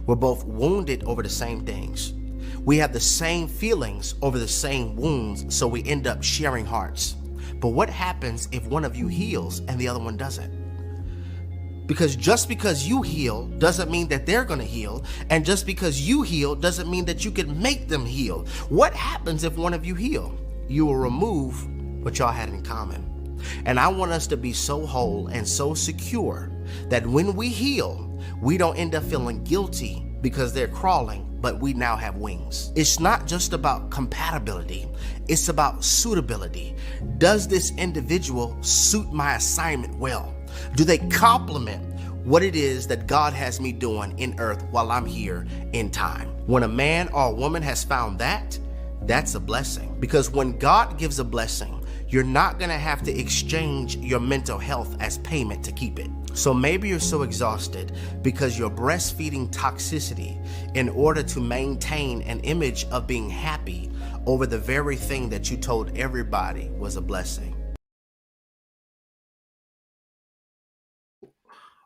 We're both wounded over the same things. We have the same feelings over the same wounds, so we end up sharing hearts. But what happens if one of you heals and the other one doesn't? Because just because you heal doesn't mean that they're going to heal, and just because you heal doesn't mean that you can make them heal. What happens if one of you heal? You will remove what y'all had in common. And I want us to be so whole and so secure that when we heal, we don't end up feeling guilty because they're crawling, but we now have wings. It's not just about compatibility, it's about suitability. Does this individual suit my assignment well? Do they complement what it is that God has me doing in earth while I'm here in time? When a man or a woman has found that, that's a blessing. Because when God gives a blessing, you're not going to have to exchange your mental health as payment to keep it. So maybe you're so exhausted because you're breastfeeding toxicity in order to maintain an image of being happy over the very thing that you told everybody was a blessing.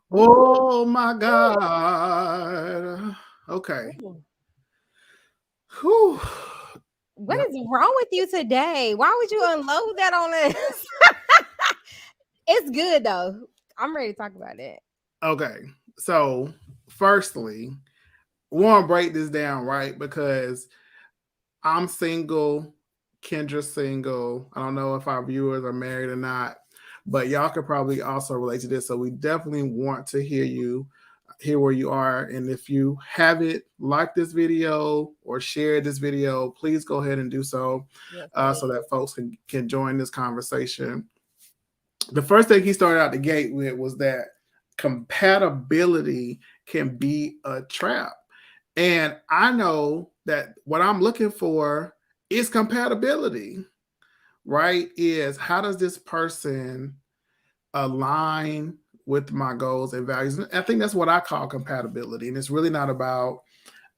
Oh my God. Okay. Whew. What Yep. is wrong with you today? Why would you unload that on us? It's good though. I'm ready to talk about it. Okay. So, firstly, we want to break this down, right? Because I'm single, Kendra's single. I don't know if our viewers are married or not, but y'all could probably also relate to this. So we definitely want to hear you, hear where you are. And if you haven't liked this video or shared this video, please go ahead and do so, Yes, so that folks can join this conversation. The first thing he started out the gate with was that compatibility can be a trap. And I know that what I'm looking for is compatibility, right? Is how does this person align with my goals and values? And I think that's what I call compatibility. And it's really not about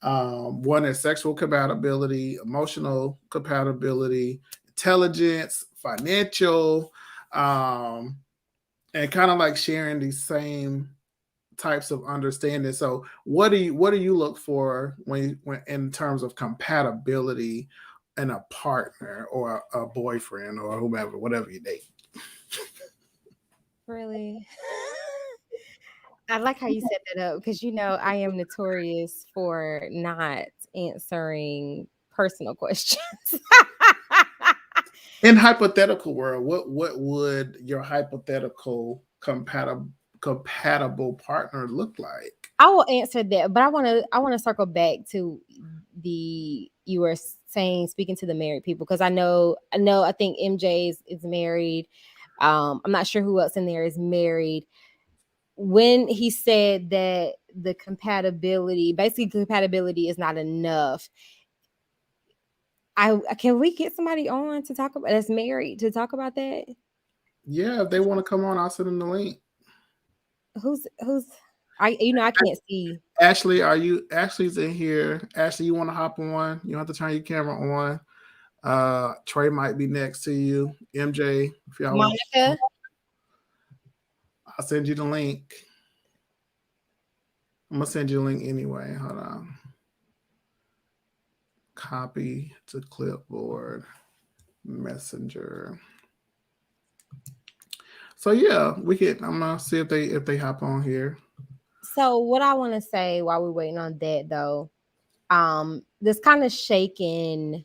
one is sexual compatibility, emotional compatibility, intelligence, financial, and kind of like sharing these same types of understanding. So what do you look for when in terms of compatibility in a partner or a boyfriend or whomever, whatever you date? really. I like how you set that up because I am notorious for not answering personal questions. In hypothetical world, what would your hypothetical compatible partner look like? I will answer that, but I want to circle back to you were saying speaking to the married people because I think MJ is married. I'm not sure who else in there is married. When he said that the basically compatibility is not enough. I Can we get somebody on to talk about that's married to talk about that? Yeah, if they want to come on, I'll send them the link. Who's I can't see. Ashley, Ashley's in here. Ashley, you want to hop on? You don't have to turn your camera on. Trey might be next to you. MJ, if y'all want, Monica. I'll send you the link. I'm gonna send you the link anyway. Hold on. Copy to clipboard, messenger. So yeah, I'm gonna see if they hop on here. So what I want to say while we're waiting on that though, this kind of shaking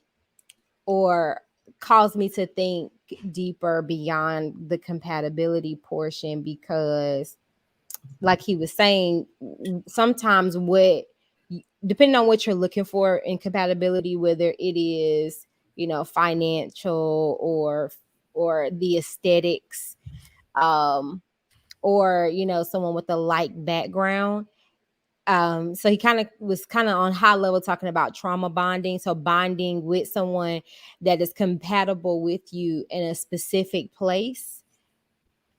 or caused me to think deeper beyond the compatibility portion because like he was saying, sometimes depending on what you're looking for in compatibility, whether it is, financial or the aesthetics, or, someone with a like background. So he was on high level talking about trauma bonding. So bonding with someone that is compatible with you in a specific place.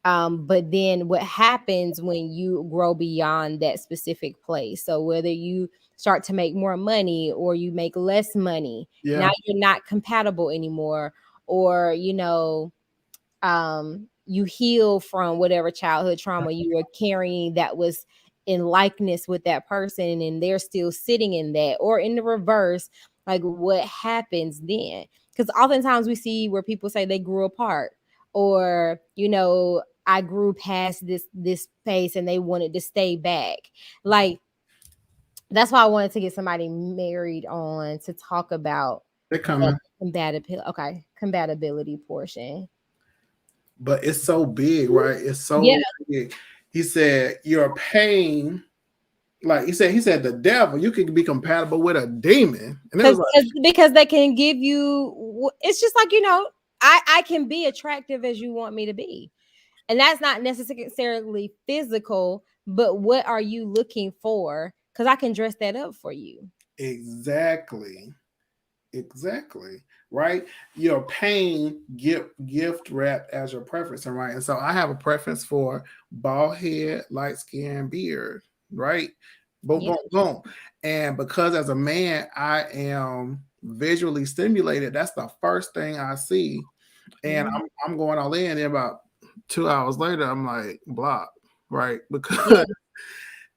But then what happens when you grow beyond that specific place? So whether you start to make more money or you make less money, Yeah. now you're not compatible anymore. or you heal from whatever childhood trauma you were carrying that was in likeness with that person, and they're still sitting in that, or in the reverse, like what happens then? Because oftentimes we see where people say they grew apart, or I grew past this space and they wanted to stay back. Like, that's why I wanted to get somebody married on to talk about They're the coming. compatibility portion. But it's so big, right? It's Yeah, so big. He said your pain, like he said the devil, you can be compatible with a demon. And it was like, because they can give you. It's just like I can be attractive as you want me to be, and that's not necessarily physical. But what are you looking for? Because I can dress that up for you. exactly. Exactly. Right. Your pain gift wrapped as your preference. And right. And so I have a preference for bald head, light skin, beard. Right. Boom, Yeah. boom, boom. And because as a man, I am visually stimulated, that's the first thing I see. And Mhm. I'm going all in. And about 2 hours later, I'm like, block. Right. Yeah. Because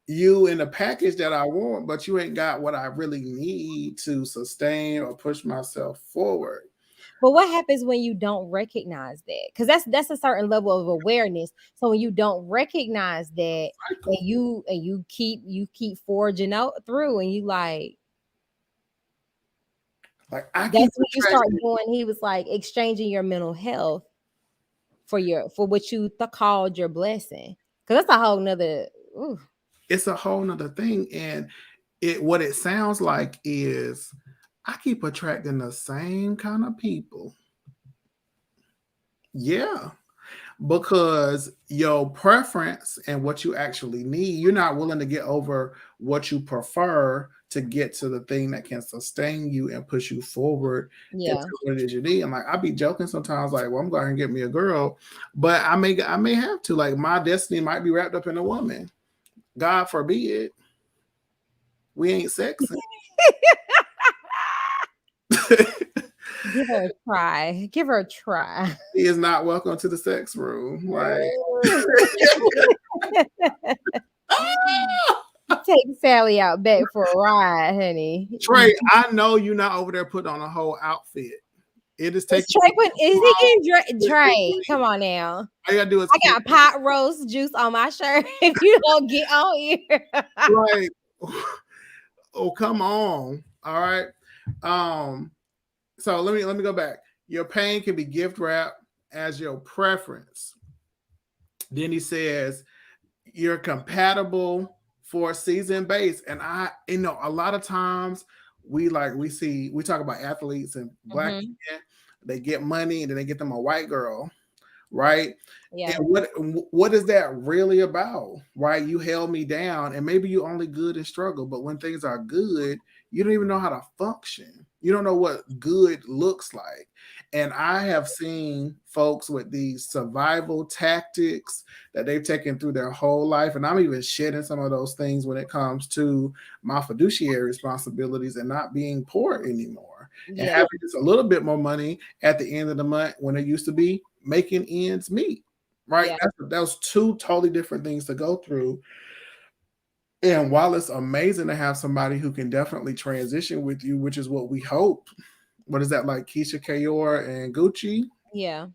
you in the package that I want, but you ain't got what I really need to sustain or push myself forward. But what happens when you don't recognize that? Because that's a certain level of awareness. So when you don't recognize that, and Cycle. you keep forging out through, and you like, Like I keep that's what you start attracting. doing. He was like exchanging your mental health for what you called your blessing. Because that's a whole nother. Ooh, It's a whole nother thing. And what it sounds like is I keep attracting the same kind of people. Yeah. Because your preference and what you actually need, you're not willing to get over what you prefer to get to the thing that can sustain you and push you forward into yeah, what it is you need. And like I be joking sometimes, like, well, I'm going to get me a girl, but I may have to. Like my destiny might be wrapped up in a woman. God forbid. We ain't sexing. give her a try. Give her a try. He is not welcome to the sex room. Like Take Sally out back for a ride, honey. Trey, I know you're not over there putting on a whole outfit. It is Is taking Trey put? Is he getting all Trey? Come on now. you gotta do is I got pot roast juice on my shirt. If you don't get on here, like, oh come on. All right. Um, so let me go back. Your pain can be gift wrapped as your preference. Then he says you're compatible for season base. And a lot of times we talk about athletes and black hmm men, they get money and then they get them a white girl, right? And yeah, what is that really about, right? You held me down, and maybe you only good in struggle, but when things are good, you don't even know how to function. You don't know what good looks like. And I have seen folks with these survival tactics that they've taken through their whole life, and I'm even shedding some of those things when it comes to my fiduciary responsibilities and not being poor anymore, and yeah, having just a little bit more money at the end of the month when it used to be making ends meet. Right? yeah, That was two totally different things to go through. And while it's amazing to have somebody who can definitely transition with you, which is what we hope. What is that, like Keisha Kayor and Gucci? yeah.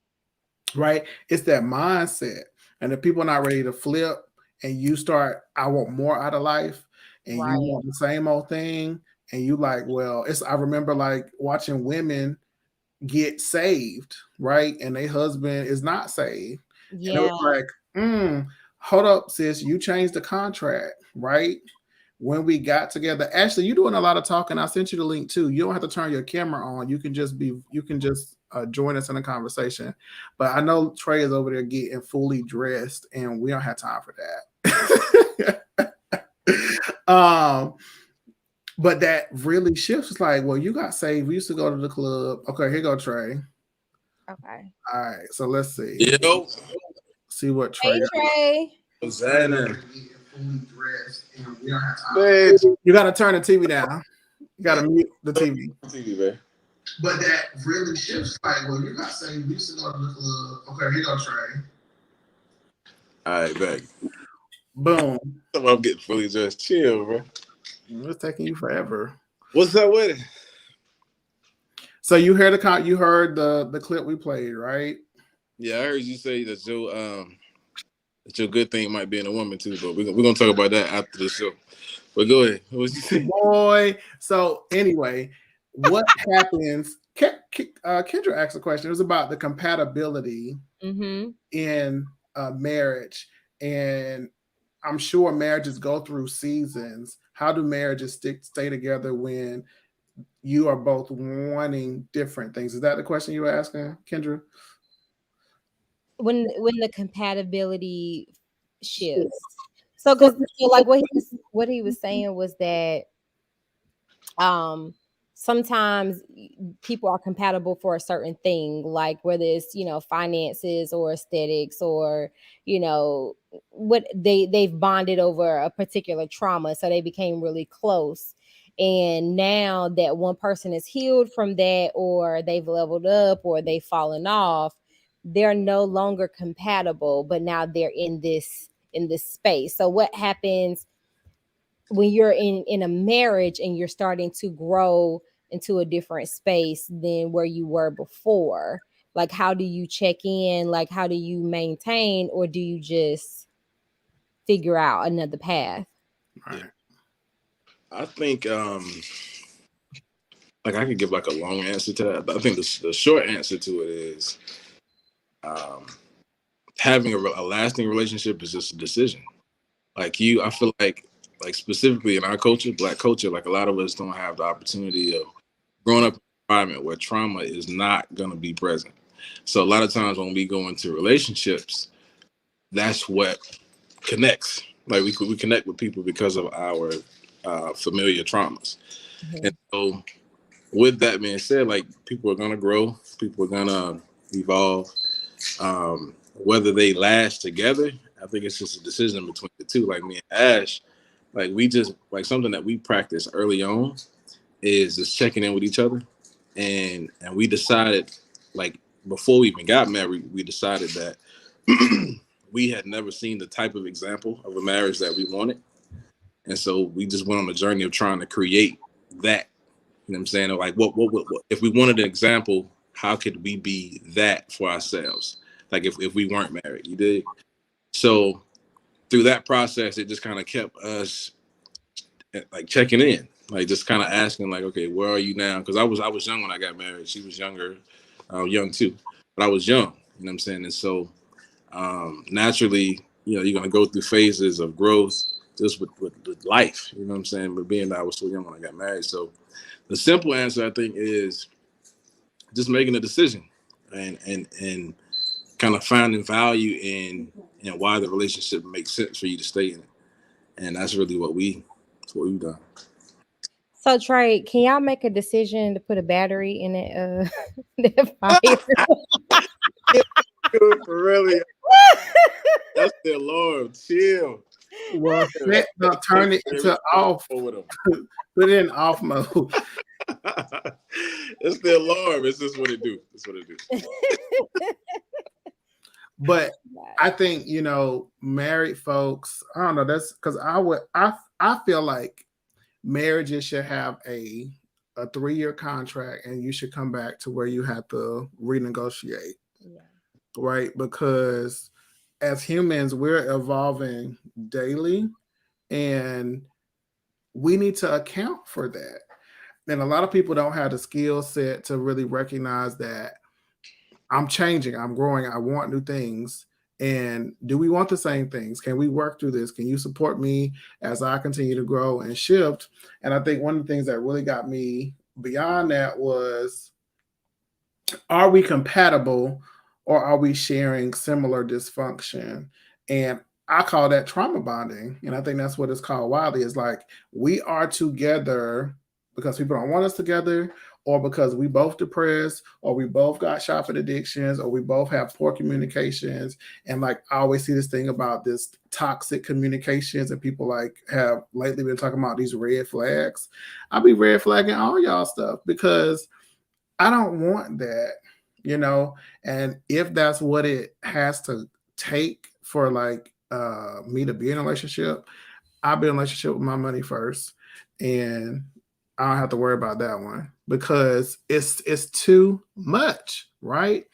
Right? It's that mindset. And if people are not ready to flip and you start, I want more out of life, and you Right. want the same old thing, and you like, well, I remember like watching women get saved, right? And their husband is not saved. And it was Yeah. like, hold up, sis, you changed the contract, right? When we got together, actually, you're doing a lot of talking. I sent you the link too. You don't have to turn your camera on. You can just join us in a conversation. But I know Trey is over there getting fully dressed, and we don't have time for that. But that really shifts. It's like, well, you got saved. We used to go to the club. Okay, here go Trey. Okay. All right, so let's see. Yo, See what Trey Hey got. Trey. what's happening? Bitch, you gotta turn the TV down. You gotta mute the TV. TV, man. But that really shifts like, well, you're not saying you should go to the club. Okay, here you go, Trey. All right, back. Boom. I'm getting fully dressed. Chill, bro. It's taking you forever. What's up with it? So you heard the clip we played, right? Yeah, I heard you say that your good thing might be in a woman too, but we're gonna talk about that after the show. But go ahead. What was you saying? Boy. So anyway, what happens? Kendra asked a question. It was about the compatibility in marriage, and I'm sure marriages go through seasons. How do marriages stay together when you are both wanting different things? Is that the question you were asking, Kendra? When the compatibility shifts. So because like what he was saying was that sometimes people are compatible for a certain thing, like whether it's finances or aesthetics, or what they've bonded over a particular trauma, so they became really close. And now that one person is healed from that, or they've leveled up, or they've fallen off, they're no longer compatible, but now they're in this space. So what happens when you're in a marriage and you're starting to grow into a different space than where you were before? Like, how do you check in? Like, how do you maintain, or do you just figure out another path? Right. I think like I could give like a long answer to that, but I think the short answer to it is having a lasting relationship is just a decision. Like I feel like specifically in our culture, Black culture, like a lot of us don't have the opportunity of growing up in an environment where trauma is not going to be present. So a lot of times when we go into relationships, that's what connects. Like we connect with people because of our familiar traumas. And so with that being said, like people are going to grow, people are going to evolve. Whether they last together, I think it's just a decision between the two. Like me and Ash, like we just like something that we practice early on is just checking in with each other, and we decided, like before we even got married, we decided that we had never seen the type of example of a marriage that we wanted, and so we just went on a journey of trying to create that. You know what I'm saying? Like what if we wanted an example? How could we be that for ourselves? Like if we weren't married, you did. So through that process, it just kind of kept us like checking in, like just kind of asking, like, okay, where are you now? Because I was young when I got married. She was younger, young too, but I was young. You know what I'm saying? And so naturally, you're gonna go through phases of growth just with life. You know what I'm saying? But being that I was so young when I got married, so the simple answer I think is just making a decision and kind of finding value in why the relationship makes sense for you to stay in it, and that's really what we've done. So Trey, can y'all make a decision to put a battery in it? That fire? For really, that's the alarm. Chill. Well, turn it into off. Put it in off mode. It's the alarm. It's just what it do. That's what it do. But I think married folks. I don't know. That's because I feel like marriages should have a 3-year contract, and you should come back to where you have to renegotiate. Yeah. Right, because as humans, we're evolving daily, and we need to account for that. And a lot of people don't have the skill set to really recognize that I'm changing, I'm growing, I want new things. And do we want the same things? Can we work through this? Can you support me as I continue to grow and shift? And I think one of the things that really got me beyond that was, are we compatible, or are we sharing similar dysfunction? And I call that trauma bonding. And I think that's what it's called widely. It's like we are together because people don't want us together, or because we both depressed, or we both got shopping addictions, or we both have poor communications. And like I always see this thing about this toxic communications, and people like have lately been talking about these red flags. I'll be red flagging all y'all stuff, because I don't want that, you know. And if that's what it has to take for like me to be in a relationship, I'll be in a relationship with my money first, and I don't have to worry about that one because it's too much, right?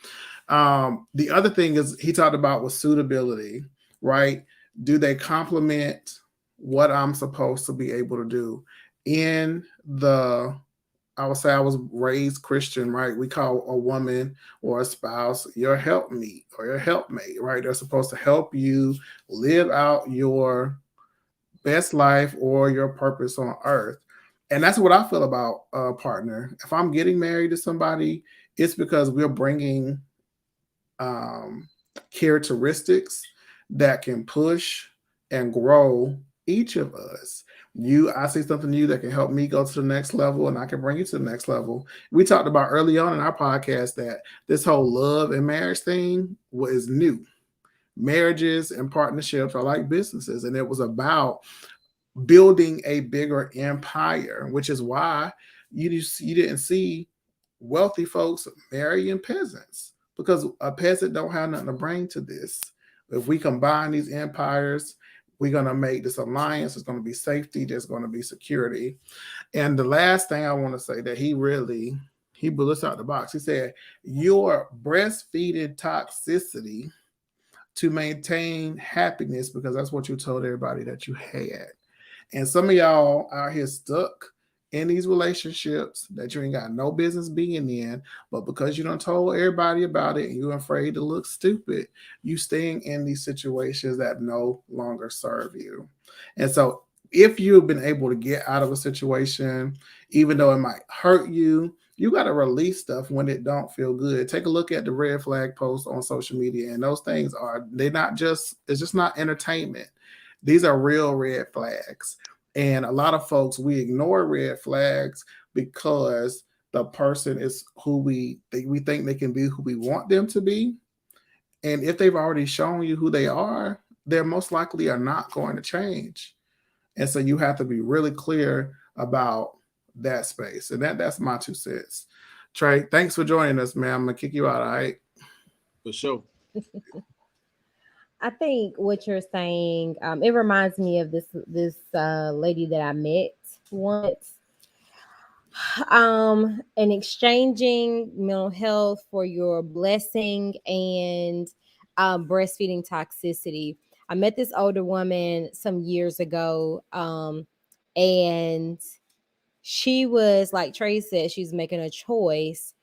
The other thing is he talked about was suitability, right? Do they complement what I'm supposed to be able to do in the I would say I was raised Christian, right? We call a woman or a spouse your helpmeet or your helpmate, right? They're supposed to help you live out your best life or your purpose on earth. And that's what I feel about a partner. If I'm getting married to somebody, it's because we're bringing um, characteristics that can push and grow each of us. I see something new that can help me go to the next level, and I can bring you to the next level. We talked about early on in our podcast that this whole love and marriage thing was new. Marriages and partnerships are like businesses, and it was about building a bigger empire, which is why you didn't see wealthy folks marrying peasants because a peasant don't have nothing to bring to this. If we combine these empires, we're gonna make this alliance. There's gonna be safety. There's gonna be security. And the last thing I want to say that he blew us out the box. He said your breastfeeding toxicity to maintain happiness because that's what you told everybody that you had. And some of y'all out here stuck in these relationships that you ain't got no business being in, but because you don't told everybody about it and you're afraid to look stupid, you staying in these situations that no longer serve you. And so if you've been able to get out of a situation, even though it might hurt you, you got to release stuff when it don't feel good. Take a look at the red flag posts on social media, and those things they're not just it's just not entertainment. These are real red flags. And a lot of folks, we ignore red flags because the person is who we think they can be who we want them to be. And if they've already shown you who they are, they're most likely are not going to change. And so you have to be really clear about that space. And that's my 2 cents. Trey, thanks for joining us, man. I'm gonna kick you out, all right? For sure. I think what you're saying, it reminds me of this lady that I met once. And exchanging mental health for your blessing and breastfeeding toxicity. I met this older woman some years ago, and she was like Trey said, she's making a choice.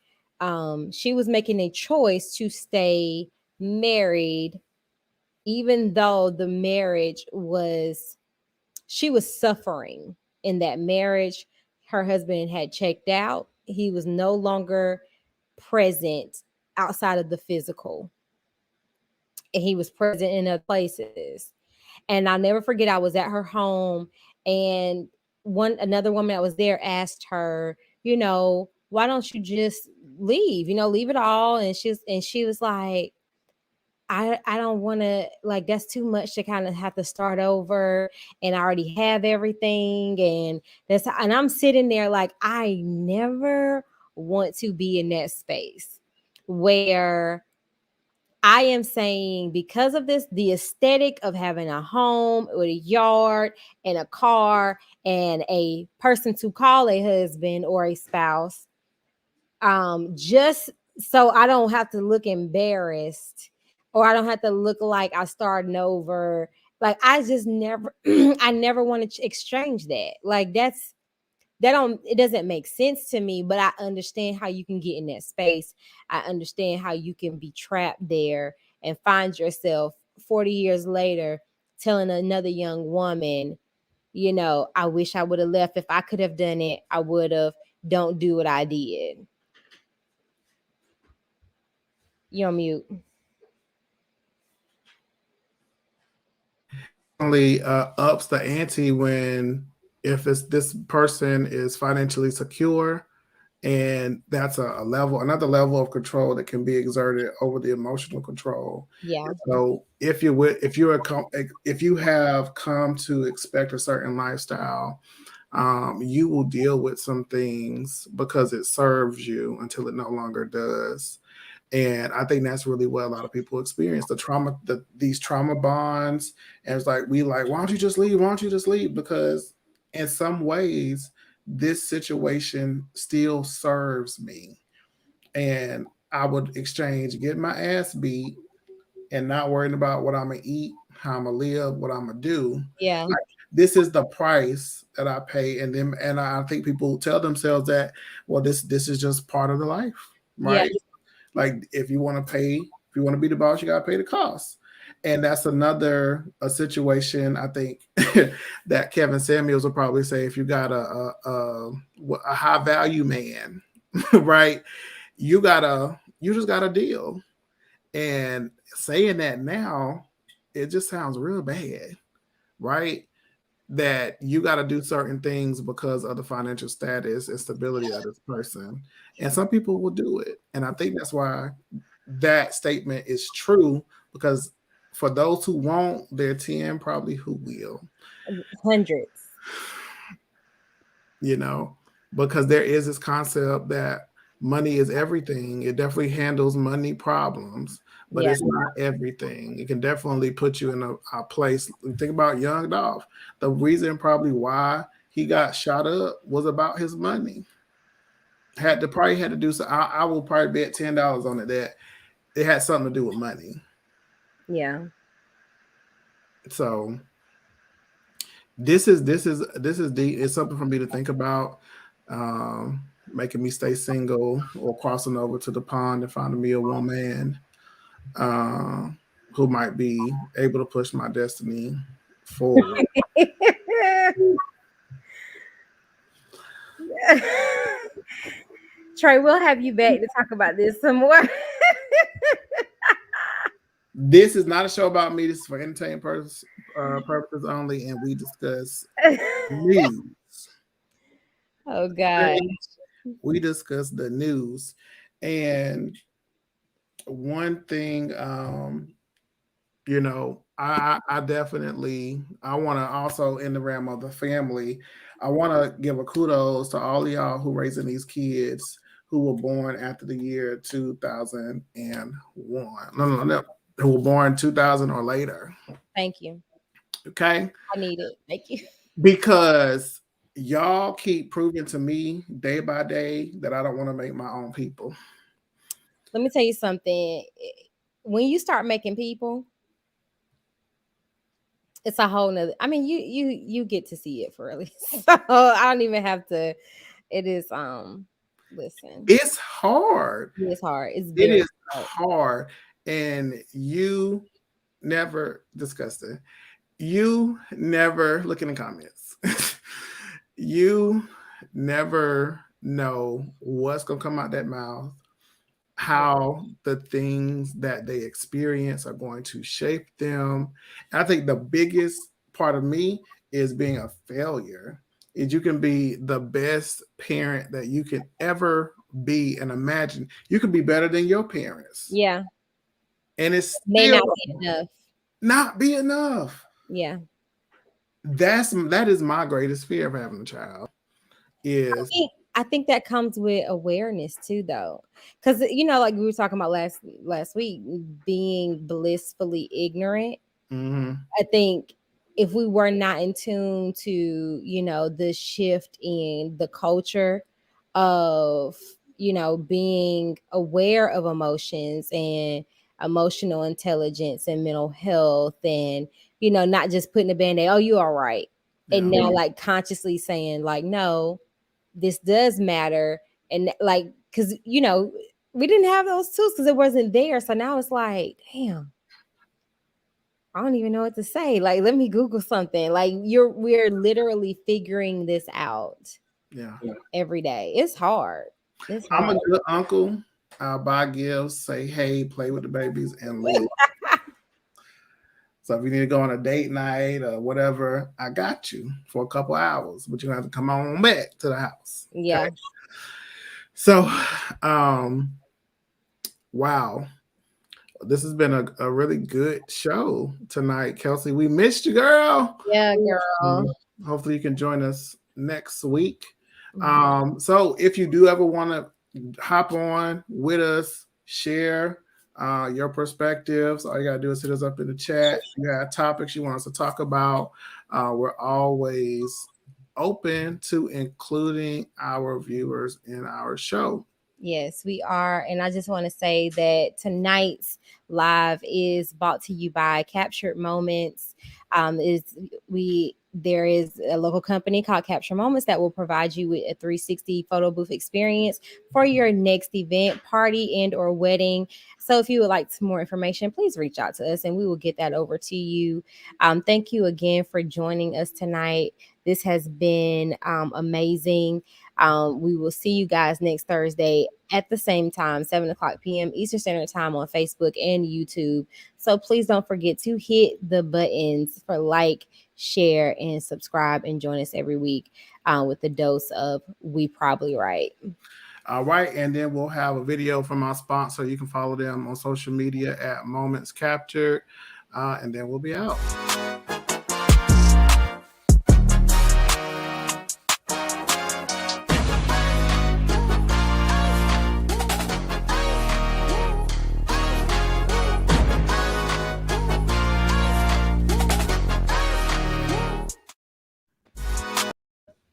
She was making a choice to stay married even though the marriage was she was suffering in that marriage. Her husband had checked out. He was no longer present outside of the physical, and he was present in other places. And I'll never forget, I was at her home, and another woman that was there asked her, why don't you just leave? Leave it all. And she was like, I don't want to, like, that's too much to kind of have to start over, and I already have everything. And I'm sitting there like, I never want to be in that space where I am saying, because of this, the aesthetic of having a home with a yard and a car and a person to call a husband or a spouse, just so I don't have to look embarrassed, or I don't have to look like I starting over. Like, I just never, I never want to exchange that. Like, it doesn't make sense to me, but I understand how you can get in that space. I understand how you can be trapped there and find yourself 40 years later telling another young woman, I wish I would have left. If I could have done it, I would have. Don't do what I did. You're on mute. Only ups the ante when if it's this person is financially secure, and that's another level of control that can be exerted over the emotional control. Yeah. So if you have come to expect a certain lifestyle, You will deal with some things because it serves you until it no longer does. And I think that's really what a lot of people experience the trauma, these trauma bonds. And it's like, why don't you just leave? Why don't you just leave? Because in some ways, this situation still serves me. And I would exchange getting my ass beat and not worrying about what I'm gonna eat, how I'm gonna live, what I'm gonna do. Yeah. Like, this is the price that I pay, and I think people tell themselves that, well, this is just part of the life, Yeah. right? Like if you want to pay, if you want to be the boss, you gotta pay the cost. And that's another a situation I think that Kevin Samuels will probably say if you got a high value man, right? You just gotta deal. And saying that now, it just sounds real bad, right? That you got to do certain things because of the financial status and stability of this person. And some people will do it. And I think that's why that statement is true, because for those who won't, there are 10 probably who will, Hundreds. you know, because there is this concept that money is everything. It definitely handles money problems, but Yeah. it's not everything. It can definitely put you in a place. Think about Young Dolph. The reason probably why he got shot up was about his money. Probably had to do so. I will probably bet $10 on it that it had something to do with money. Yeah. So this is deep. It's something for me to think about. Making me stay single or crossing over to the pond and finding me a woman uh, who might be able to push my destiny forward. Trey, we'll have you back to talk about this some more. This is not a show about me. This is for entertainment purposes only, and we discuss news. Oh God. We discuss the news, and one thing, I definitely I want to also in the realm of the family, I want to give a kudos to all of y'all who raising these kids who were born after the year 2001. No, who were born 2000 or later. Thank you. Okay, I need it. Thank you. because y'all keep proving to me day by day that I don't want to make my own people. Let me tell you something. When you start making people, it's a whole nother. I mean, you get to see it for real. So I don't even have to. It is listen. It's hard. It's hard. It's It very is hard. hard, and you never discussed it. You never look in the comments. You never know what's gonna come out that mouth, how the things that they experience are going to shape them. And I think the biggest part of me is being a failure. Is you can be the best parent that you can ever be and imagine. You could be better than your parents. Yeah. And it's May still not be enough. not be enough. Yeah. That is my greatest fear of having a child. Is I think that comes with awareness too, though, because like we were talking about last week, being blissfully ignorant. mhm, I think if we were not in tune to the shift in the culture of being aware of emotions and emotional intelligence and mental health, and not just putting a band-aid, oh, you all right, and yeah. now like consciously saying like, no, this does matter. And like, because we didn't have those tools because it wasn't there, so now it's like, damn, I don't even know what to say. Like, let me Google something. Like, we're literally figuring this out Yeah. every day. It's hard. It's I'm hard. a good uncle. I'll buy gifts, say hey, play with the babies, and leave. So if you need to go on a date night or whatever, I got you for a couple hours, but you're gonna have to come on back to the house. Yeah. Okay. So wow. This has been a really good show tonight, Kelsey. We missed you, girl. Yeah, girl. Hopefully you can join us next week. So if you do ever want to hop on with us, share your perspectives, all you gotta do is hit us up in the chat. If you got topics you want us to talk about, we're always open to including our viewers in our show. Yes, we are. And I just want to say that tonight's live is brought to you by Captured Moments. There is a local company called Capture Moments that will provide you with a 360 photo booth experience for your next event, party, and or wedding. So if you would like some more information, please reach out to us and we will get that over to you. Thank you again for joining us tonight. This has been amazing. We will see you guys next Thursday at the same time, 7 o'clock p.m. Eastern Standard Time on Facebook and YouTube. So please don't forget to hit the buttons for like, share, and subscribe, and join us every week with the dose of We Probably Right. All right, and then we'll have a video from our sponsor. You can follow them on social media at Moments Captured, and then we'll be out.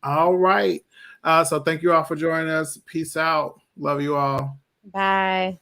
All right. So thank you all for joining us. Peace out. Love you all. Bye.